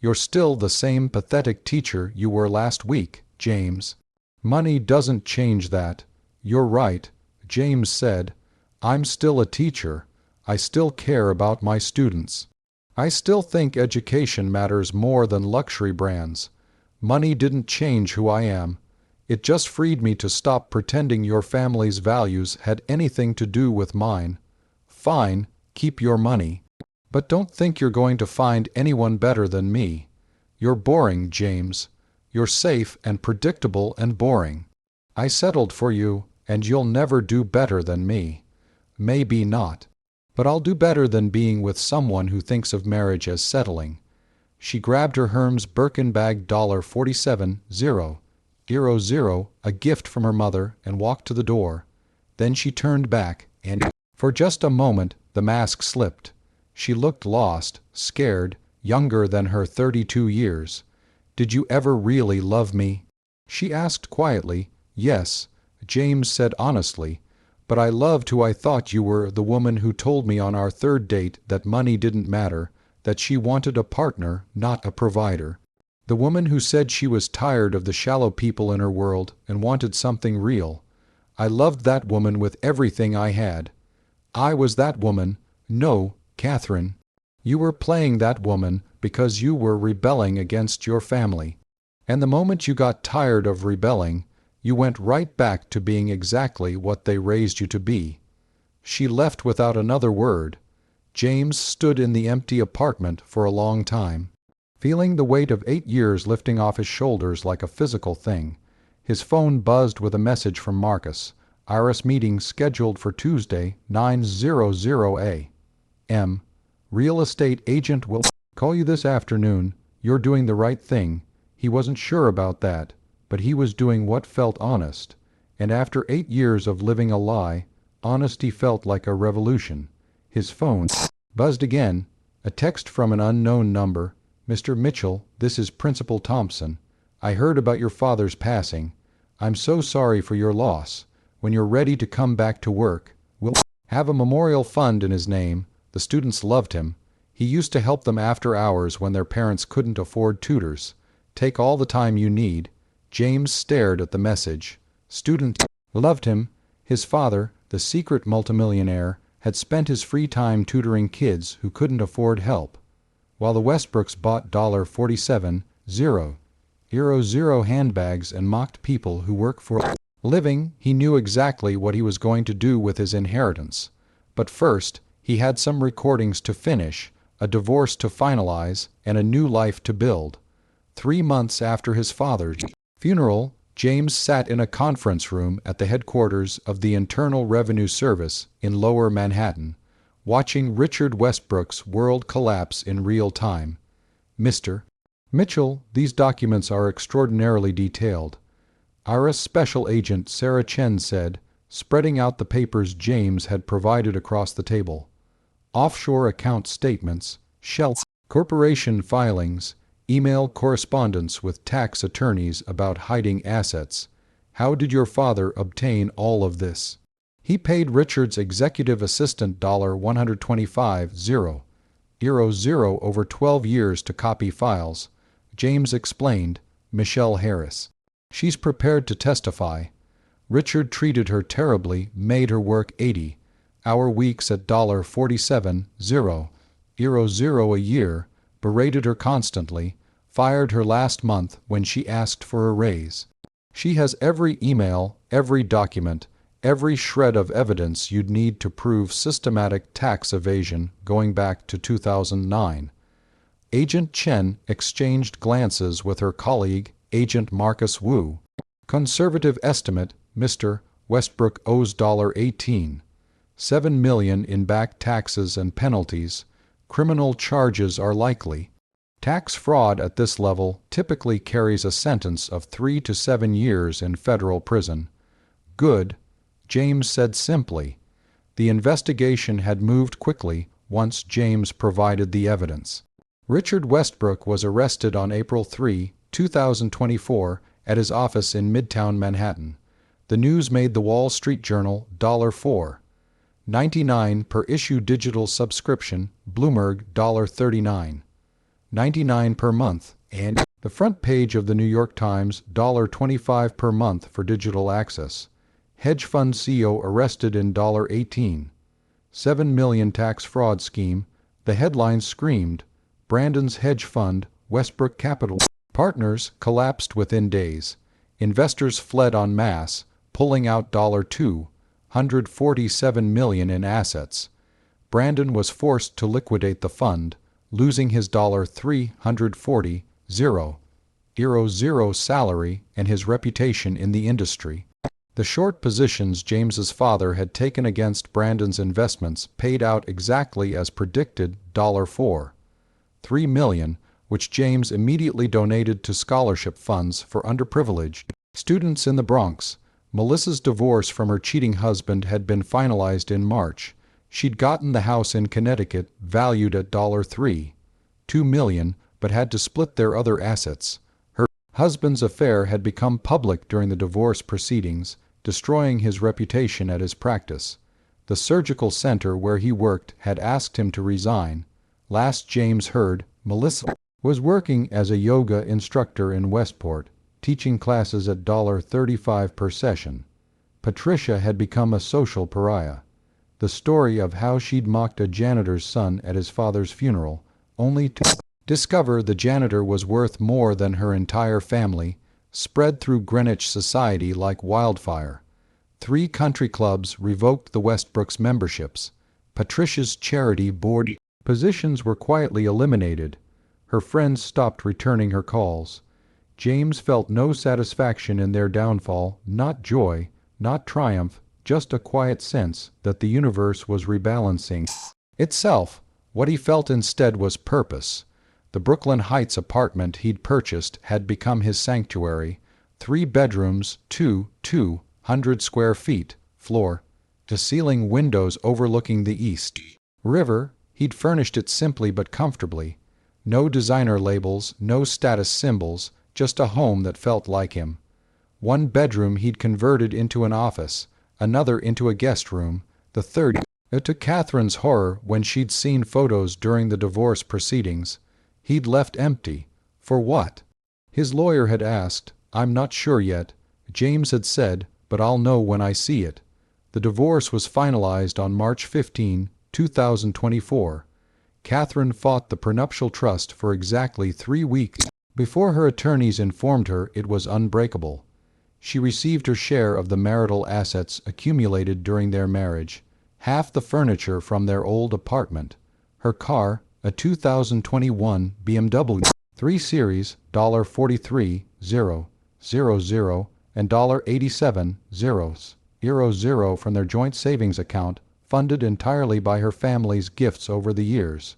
You're still the same pathetic teacher you were last week, James. Money doesn't change that." "You're right," James said. "I'm still a teacher. I still care about my students. I still think education matters more than luxury brands. Money didn't change who I am. It just freed me to stop pretending your family's values had anything to do with mine. Fine, keep your money. But don't think you're going to find anyone better than me. You're boring, James. You're safe and predictable and boring. I settled for you, and you'll never do better than me. Maybe not. But I'll do better than being with someone who thinks of marriage as settling." She grabbed her Hermes Birkin bag $47,000, a gift from her mother, and walked to the door. Then she turned back, and for just a moment the mask slipped. She looked lost, scared, younger than her 32 years. "Did you ever really love me?" she asked quietly. "Yes," James said honestly. "But I loved who I thought you were, the woman who told me on our 3rd date that money didn't matter, that she wanted a partner, not a provider. The woman who said she was tired of the shallow people in her world and wanted something real. I loved that woman with everything I had. I was that woman. No, Catherine. You were playing that woman because you were rebelling against your family. And the moment you got tired of rebelling, you went right back to being exactly what they raised you to be." She left without another word. James stood in the empty apartment for a long time, feeling the weight of 8 years lifting off his shoulders like a physical thing. His phone buzzed with a message from Marcus. "Iris meeting scheduled for Tuesday, 9:00 a.m. Real estate agent will call you this afternoon. You're doing the right thing." He wasn't sure about that, but he was doing what felt honest. And after 8 years of living a lie, honesty felt like a revolution. His phone buzzed again. A text from an unknown number. "Mr. Mitchell, this is Principal Thompson. I heard about your father's passing. I'm so sorry for your loss. When you're ready to come back to work, we'll have a memorial fund in his name. The students loved him. He used to help them after hours when their parents couldn't afford tutors. Take all the time you need. James stared at the message. Students loved him. His father, the secret multimillionaire, had spent his free time tutoring kids who couldn't afford help, while the Westbrooks bought $47,000 handbags and mocked people who work for a living. He knew exactly what he was going to do with his inheritance. But first, he had some recordings to finish, a divorce to finalize, and a new life to build. 3 months after his father's funeral, James sat in a conference room at the headquarters of the Internal Revenue Service in Lower Manhattan, watching Richard Westbrook's world collapse in real time. Mr. Mitchell, these documents are extraordinarily detailed. Our special agent Sarah Chen said, spreading out the papers James had provided across the table. Offshore account statements, shell corporation filings, email correspondence with tax attorneys about hiding assets. How did your father obtain all of this? He paid Richard's executive assistant $125,000 over 12 years to copy files. James explained. Michelle Harris. She's prepared to testify. Richard treated her terribly, made her work 80-hour weeks at $47,000 a year, berated her constantly, fired her last month when she asked for a raise. She has every email, every document, every shred of evidence you'd need to prove systematic tax evasion going back to 2009. Agent Chen exchanged glances with her colleague, Agent Marcus Wu. Conservative estimate, Mr. Westbrook owes $18.7 million in back taxes and penalties. Criminal charges are likely. Tax fraud at this level typically carries a sentence of 3 to 7 years in federal prison. Good, James said simply. The investigation had moved quickly once James provided the evidence. Richard Westbrook was arrested on April 3, 2024, at his office in Midtown Manhattan. The news made the Wall Street Journal $4.99 per issue digital subscription, Bloomberg $39.99 per month, and the front page of the New York Times $25 per month for digital access. Hedge fund CEO arrested in $18.7 million tax fraud scheme. The headline screamed. Brandon's hedge fund, Westbrook Capital Partners, collapsed within days. Investors fled en masse, pulling out $247 million in assets. Brandon was forced to liquidate the fund, losing his $340,000 salary and his reputation in the industry. The short positions James's father had taken against Brandon's investments paid out exactly as predicted, $4.3 million, which James immediately donated to scholarship funds for underprivileged students in the Bronx. Melissa's divorce from her cheating husband had been finalized in March. She'd gotten the house in Connecticut valued at $3.2 million, but had to split their other assets. Her husband's affair had become public during the divorce proceedings, destroying his reputation at his practice. The surgical center where he worked had asked him to resign. Last James heard, Melissa was working as a yoga instructor in Westport, teaching classes at $35 per session. Patricia had become a social pariah. The story of how she'd mocked a janitor's son at his father's funeral, only to discover the janitor was worth more than her entire family, spread through Greenwich society like wildfire. 3 country clubs revoked the Westbrooks' memberships. Patricia's charity board positions were quietly eliminated. Her friends stopped returning her calls. James felt no satisfaction in their downfall, not joy, not triumph, just a quiet sense that the universe was rebalancing itself. What he felt instead was purpose. The Brooklyn Heights apartment he'd purchased had become his sanctuary. 3 bedrooms, 200 square feet, floor-to-ceiling windows overlooking the East River. He'd furnished it simply but comfortably. No designer labels, no status symbols, just a home that felt like him. 1 bedroom he'd converted into an office, another into a guest room, the third To Catherine's horror, when she'd seen photos during the divorce proceedings, he'd left empty. For what? His lawyer had asked. I'm not sure yet. James had said, but I'll know when I see it. The divorce was finalized on March 15, 2024. Catherine fought the prenuptial trust for exactly 3 weeks before her attorneys informed her it was unbreakable. She received her share of the marital assets accumulated during their marriage, half the furniture from their old apartment, her car, a 2021 BMW 3 Series, $43,000 and $87,000 from their joint savings account, funded entirely by her family's gifts over the years.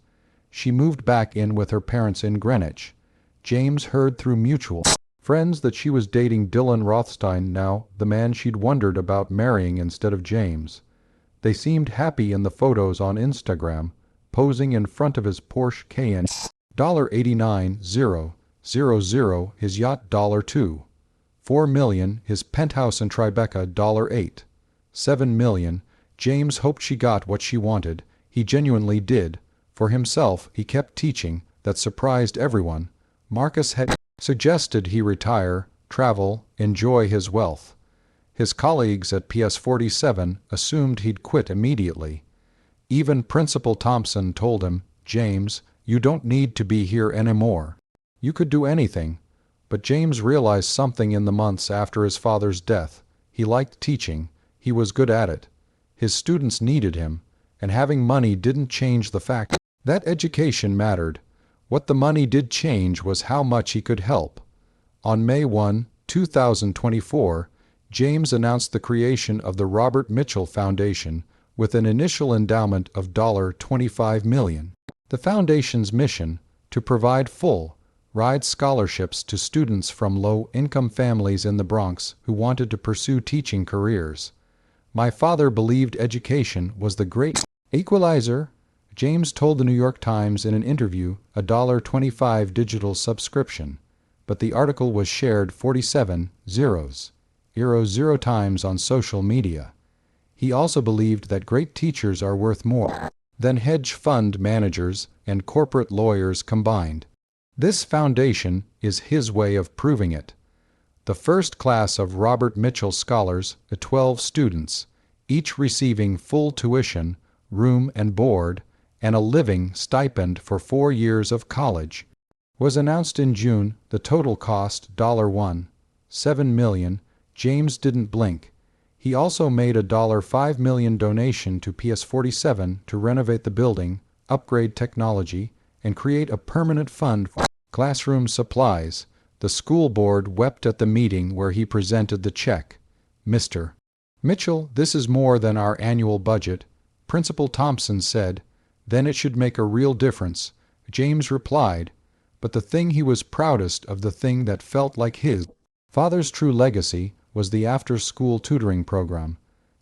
She moved back in with her parents in Greenwich. James heard through mutual friends that she was dating Dylan Rothstein now, the man she'd wondered about marrying instead of James. They seemed happy in the photos on Instagram, posing in front of his Porsche Cayenne, $89,000, his yacht $2, $4 million, his penthouse in Tribeca $8, $7 million. James hoped she got what she wanted. He genuinely did. For himself, he kept teaching. That surprised everyone. Marcus had suggested he retire, travel, enjoy his wealth. His colleagues at PS 47 assumed he'd quit immediately. Even Principal Thompson told him, James, you don't need to be here anymore. You could do anything. But James realized something in the months after his father's death. He liked teaching. He was good at it. His students needed him, and having money didn't change the fact that education mattered. What the money did change was how much he could help. On May 1, 2024, James announced the creation of the Robert Mitchell Foundation with an initial endowment of $25 million. The foundation's mission, to provide full-ride scholarships to students from low-income families in the Bronx who wanted to pursue teaching careers. My father believed education was the great equalizer, James told the New York Times in an interview, a $25 digital subscription. But the article was shared 47 times on social media. He also believed that great teachers are worth more than hedge fund managers and corporate lawyers combined. This foundation is his way of proving it. The first class of Robert Mitchell scholars, 12 students, each receiving full tuition, room and board, and a living stipend for 4 years of college, was announced in June. The total cost $7 million. James didn't blink. He also made a $5 million donation to PS 47 to renovate the building, upgrade technology, and create a permanent fund for classroom supplies. The school board wept at the meeting where he presented the check. Mr. Mitchell, this is more than our annual budget. Principal Thompson said, then it should make a real difference. James replied, but the thing he was proudest of, the thing that felt like his father's true legacy, was the after-school tutoring program.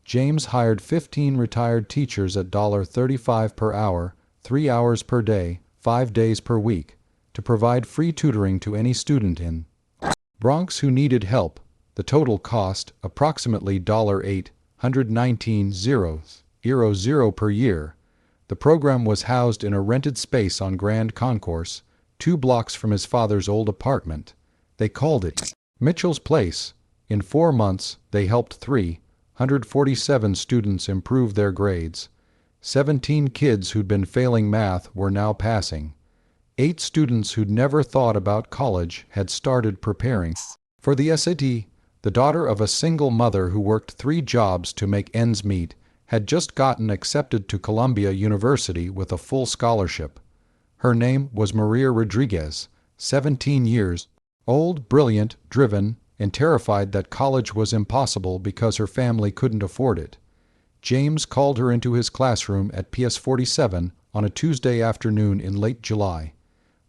James hired 15 retired teachers at $35 per hour, 3 hours per day, 5 days per week, to provide free tutoring to any student in Bronx who needed help. The total cost, approximately $819,000 per year. The program was housed in a rented space on Grand Concourse, 2 blocks from his father's old apartment. They called it Mitchell's Place. In 4 months, they helped 347 students improve their grades. 17 kids who'd been failing math were now passing. 8 students who'd never thought about college had started preparing for the SAT. The daughter of a single mother who worked 3 jobs to make ends meet had just gotten accepted to Columbia University with a full scholarship. Her name was Maria Rodriguez, 17 years old, brilliant, driven, and terrified that college was impossible because her family couldn't afford it. James called her into his classroom at PS 47 on a Tuesday afternoon in late July.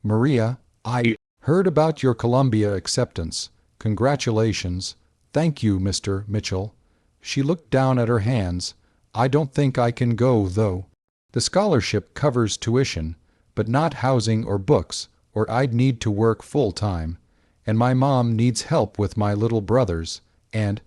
Maria, I heard about your Columbia acceptance. Congratulations. Thank you, Mr. Mitchell. She looked down at her hands. I don't think I can go, though. The scholarship covers tuition, but not housing or books, or I'd need to work full-time. And my mom needs help with my little brothers, and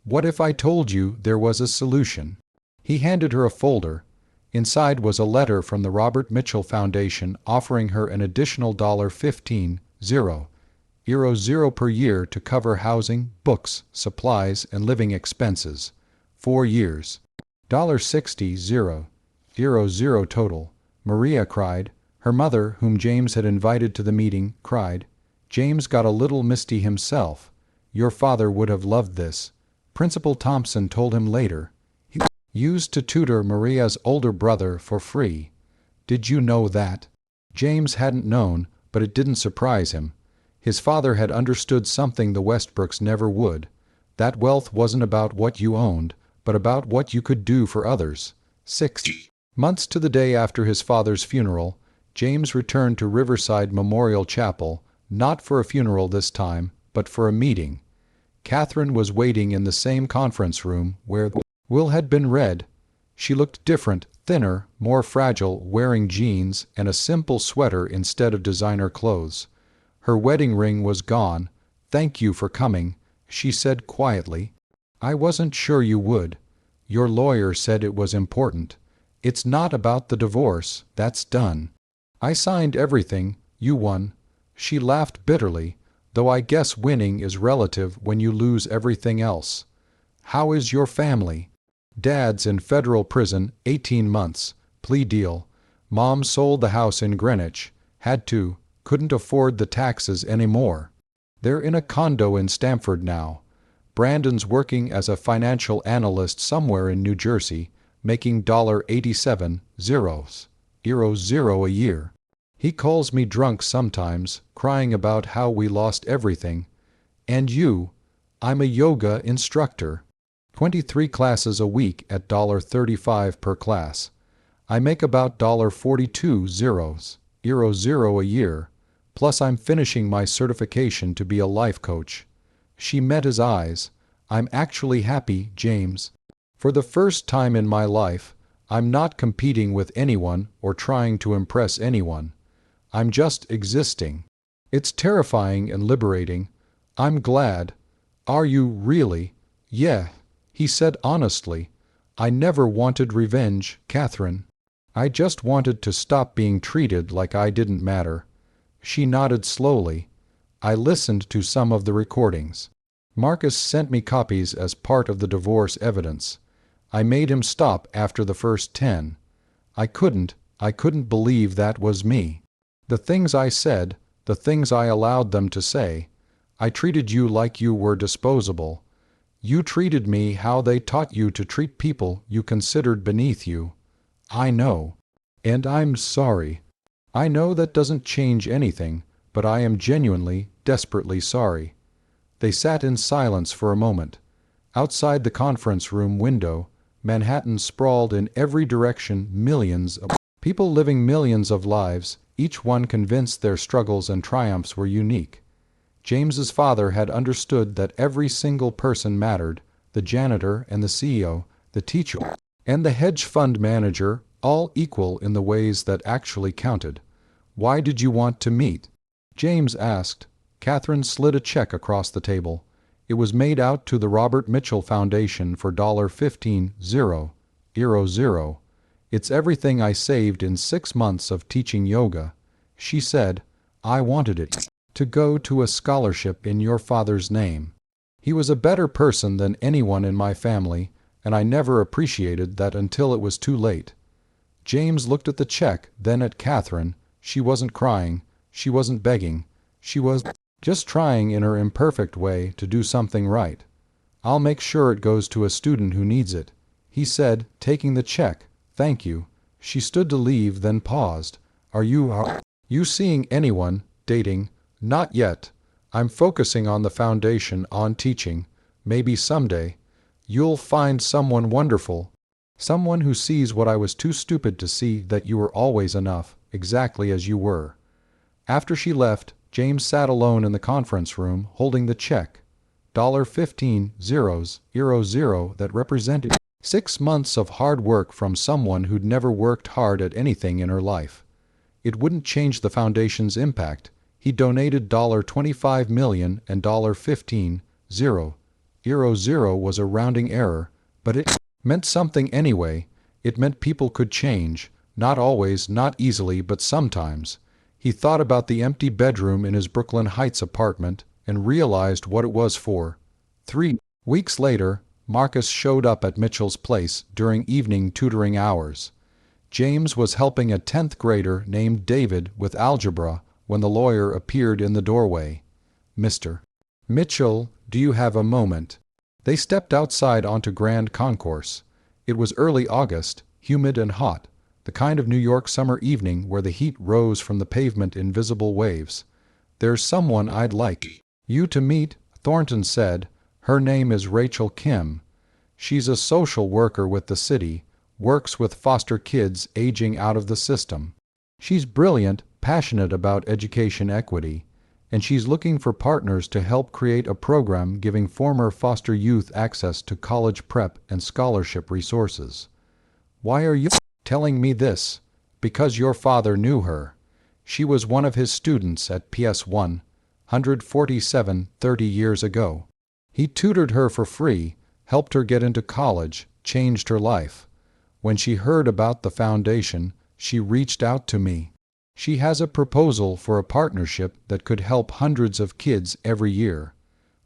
what if I told you there was a solution? He handed her a folder. Inside was a letter from the Robert Mitchell Foundation offering her an additional $15,000 per year to cover housing, books, supplies, and living expenses. 4 years. $60,000 total. Maria cried. Her mother, whom James had invited to the meeting, cried. James got a little misty himself. Your father would have loved this. Principal Thompson told him later. He used to tutor Maria's older brother for free. Did you know that? James hadn't known, but it didn't surprise him. His father had understood something the Westbrooks never would. That wealth wasn't about what you owned, but about what you could do for others. 6 months to the day after his father's funeral, James returned to Riverside Memorial Chapel, not for a funeral this time, but for a meeting. Catherine was waiting in the same conference room where the will had been read. She looked different, thinner, more fragile, wearing jeans and a simple sweater instead of designer clothes. Her wedding ring was gone. "Thank you for coming," she said quietly. "I wasn't sure you would. Your lawyer said it was important. It's not about the divorce, that's done. I signed everything, you won." She laughed bitterly, though I guess winning is relative when you lose everything else. "How is your family?" "Dad's in federal prison, 18 months, plea deal. Mom sold the house in Greenwich, had to, couldn't afford the taxes anymore. They're in a condo in Stamford now. Brandon's working as a financial analyst somewhere in New Jersey, making $87,000 a year. He calls me drunk sometimes, crying about how we lost everything. And you? I'm a yoga instructor. 23 classes a week at $35 per class. I make about $42,000 a year, plus I'm finishing my certification to be a life coach. She met his eyes. "I'm actually happy, James. For the first time in my life, I'm not competing with anyone or trying to impress anyone. I'm just existing. It's terrifying and liberating. I'm glad." "Are you really?" "Yeah," he said honestly. "I never wanted revenge, Catherine. I just wanted to stop being treated like I didn't matter." She nodded slowly. "I listened to some of the recordings. Marcus sent me copies as part of the divorce evidence. I made him stop after the first 10. I couldn't believe that was me. The things I said, the things I allowed them to say. I treated you like you were disposable. You treated me how they taught you to treat people you considered beneath you. I know. And I'm sorry. I know that doesn't change anything, but I am genuinely, desperately sorry." They sat in silence for a moment. Outside the conference room window, Manhattan sprawled in every direction, millions of people living millions of lives, each one convinced their struggles and triumphs were unique. James's father had understood that every single person mattered, the janitor and the CEO, the teacher, and the hedge fund manager, all equal in the ways that actually counted. "Why did you want to meet?" James asked. Catherine slid a check across the table. It was made out to the Robert Mitchell Foundation for $15,000. "It's everything I saved in 6 months of teaching yoga." She said, "I wanted it to go to a scholarship in your father's name. He was a better person than anyone in my family, and I never appreciated that until it was too late." James looked at the check, then at Catherine. She wasn't crying. She wasn't begging. She was just trying in her imperfect way to do something right. "I'll make sure it goes to a student who needs it," he said, taking the check. "Thank you." She stood to leave, then paused. Are you seeing anyone, dating?" "Not yet. I'm focusing on the foundation, on teaching. Maybe someday. You'll find someone wonderful. Someone who sees what I was too stupid to see, that you were always enough, exactly as you were." After she left, James sat alone in the conference room, holding the check. $15,000 that represented 6 months of hard work from someone who'd never worked hard at anything in her life. It wouldn't change the foundation's impact. He donated $25 million and $15,000 was a rounding error, but it meant something anyway. It meant people could change, not always, not easily, but sometimes. He thought about the empty bedroom in his Brooklyn Heights apartment and realized what it was for. 3 weeks later, Marcus showed up at Mitchell's place during evening tutoring hours. James was helping a 10th grader named David with algebra when the lawyer appeared in the doorway. "Mr. Mitchell, do you have a moment?" They stepped outside onto Grand Concourse. It was early August, humid and hot, the kind of New York summer evening where the heat rose from the pavement in visible waves. "There's someone I'd like you to meet," Thornton said. "Her name is Rachel Kim. She's a social worker with the city, works with foster kids aging out of the system. She's brilliant, passionate about education equity, and she's looking for partners to help create a program giving former foster youth access to college prep and scholarship resources." "Why are you telling me this?" "Because your father knew her. She was one of his students at PS1, 147 30 years ago. He tutored her for free, helped her get into college, changed her life. When she heard about the foundation, she reached out to me. She has a proposal for a partnership that could help hundreds of kids every year."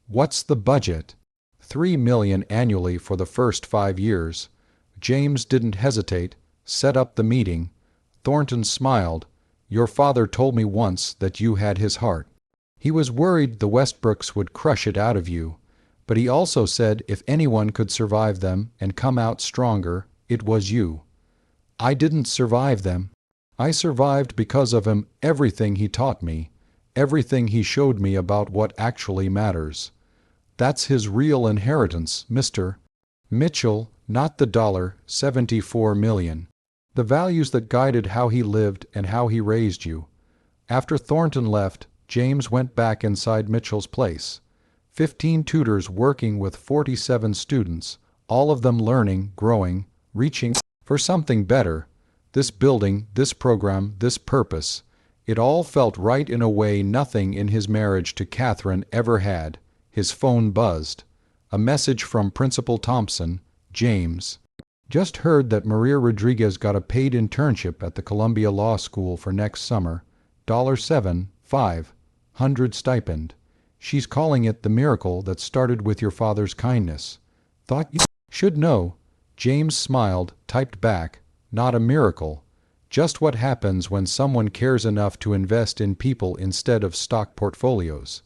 "What's the budget?" $3 million annually for the first 5 years. James didn't hesitate, set up the meeting. Thornton smiled. "Your father told me once that you had his heart. He was worried the Westbrooks would crush it out of you, but he also said if anyone could survive them and come out stronger, it was you." "I didn't survive them. I survived because of him, everything he taught me, everything he showed me about what actually matters. That's his real inheritance, Mr. Mitchell, not the $74 million. The values that guided how he lived and how he raised you." After Thornton left, James went back inside Mitchell's place. 15 tutors working with 47 students, all of them learning, growing, reaching for something better. This building, this program, this purpose. It all felt right in a way nothing in his marriage to Catherine ever had. His phone buzzed. A message from Principal Thompson. "James, just heard that Maria Rodriguez got a paid internship at the Columbia Law School for next summer. $7,500 stipend. She's calling it the miracle that started with your father's kindness. Thought you should know." James smiled, typed back, "Not a miracle. Just what happens when someone cares enough to invest in people instead of stock portfolios."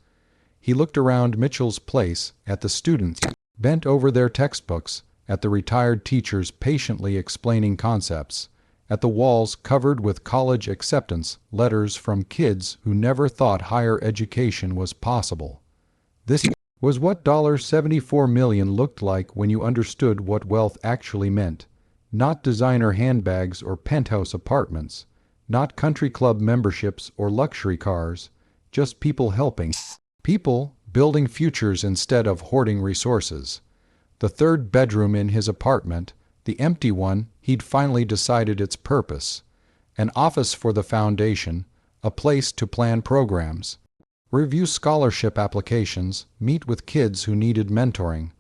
He looked around Mitchell's place, at the students bent over their textbooks, at the retired teachers patiently explaining concepts, at the walls covered with college acceptance letters from kids who never thought higher education was possible. This was what $74 million looked like when you understood what wealth actually meant. Not designer handbags or penthouse apartments, not country club memberships or luxury cars, just people helping. People building futures instead of hoarding resources. The third bedroom in his apartment, the empty one, he'd finally decided its purpose. An office for the foundation, a place to plan programs, review scholarship applications, meet with kids who needed mentoring.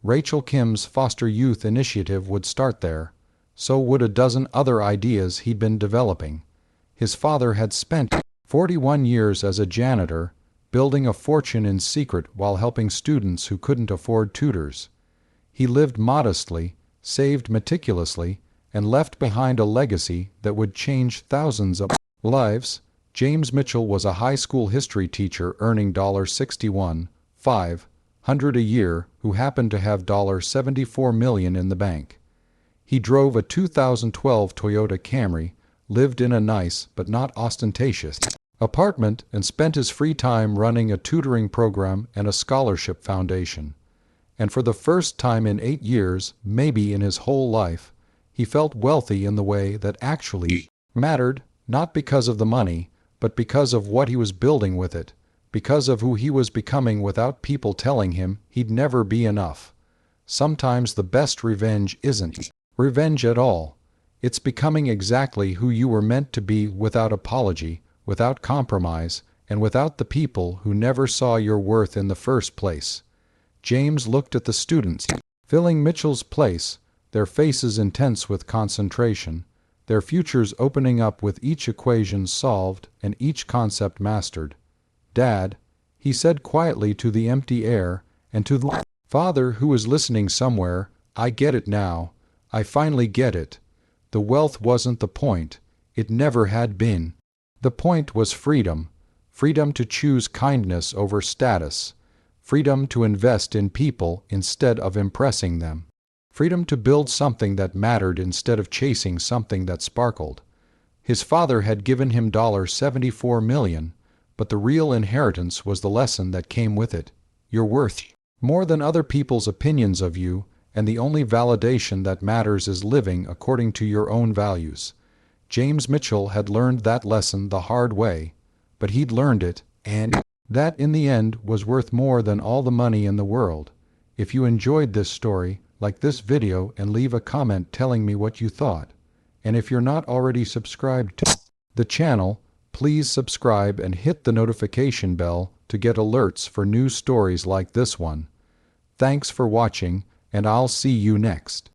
Rachel Kim's foster youth initiative would start there. So would a dozen other ideas he'd been developing. His father had spent 41 years as a janitor, building a fortune in secret while helping students who couldn't afford tutors. He lived modestly, saved meticulously, and left behind a legacy that would change thousands of lives. James Mitchell was a high school history teacher earning $61,500 a year who happened to have $74 million in the bank. He drove a 2012 Toyota Camry, lived in a nice but not ostentatious apartment, and spent his free time running a tutoring program and a scholarship foundation. And for the first time in 8 years, maybe in his whole life, he felt wealthy in the way that actually mattered, not because of the money, but because of what he was building with it, because of who he was becoming without people telling him he'd never be enough. Sometimes the best revenge isn't revenge at all. It's becoming exactly who you were meant to be without apology, without compromise, and without the people who never saw your worth in the first place. James looked at the students filling Mitchell's place, their faces intense with concentration, their futures opening up with each equation solved and each concept mastered. "Dad," he said quietly to the empty air and to the father who was listening somewhere, "I get it now. I finally get it. The wealth wasn't the point. It never had been. The point was freedom. Freedom to choose kindness over status. Freedom to invest in people instead of impressing them. Freedom to build something that mattered instead of chasing something that sparkled." His father had given him $74 million, but the real inheritance was the lesson that came with it. You're worth more than other people's opinions of you, and the only validation that matters is living according to your own values. James Mitchell had learned that lesson the hard way, but he'd learned it, and that in the end was worth more than all the money in the world. If you enjoyed this story, like this video and leave a comment telling me what you thought. And if you're not already subscribed to the channel, please subscribe and hit the notification bell to get alerts for new stories like this one. Thanks for watching, and I'll see you next.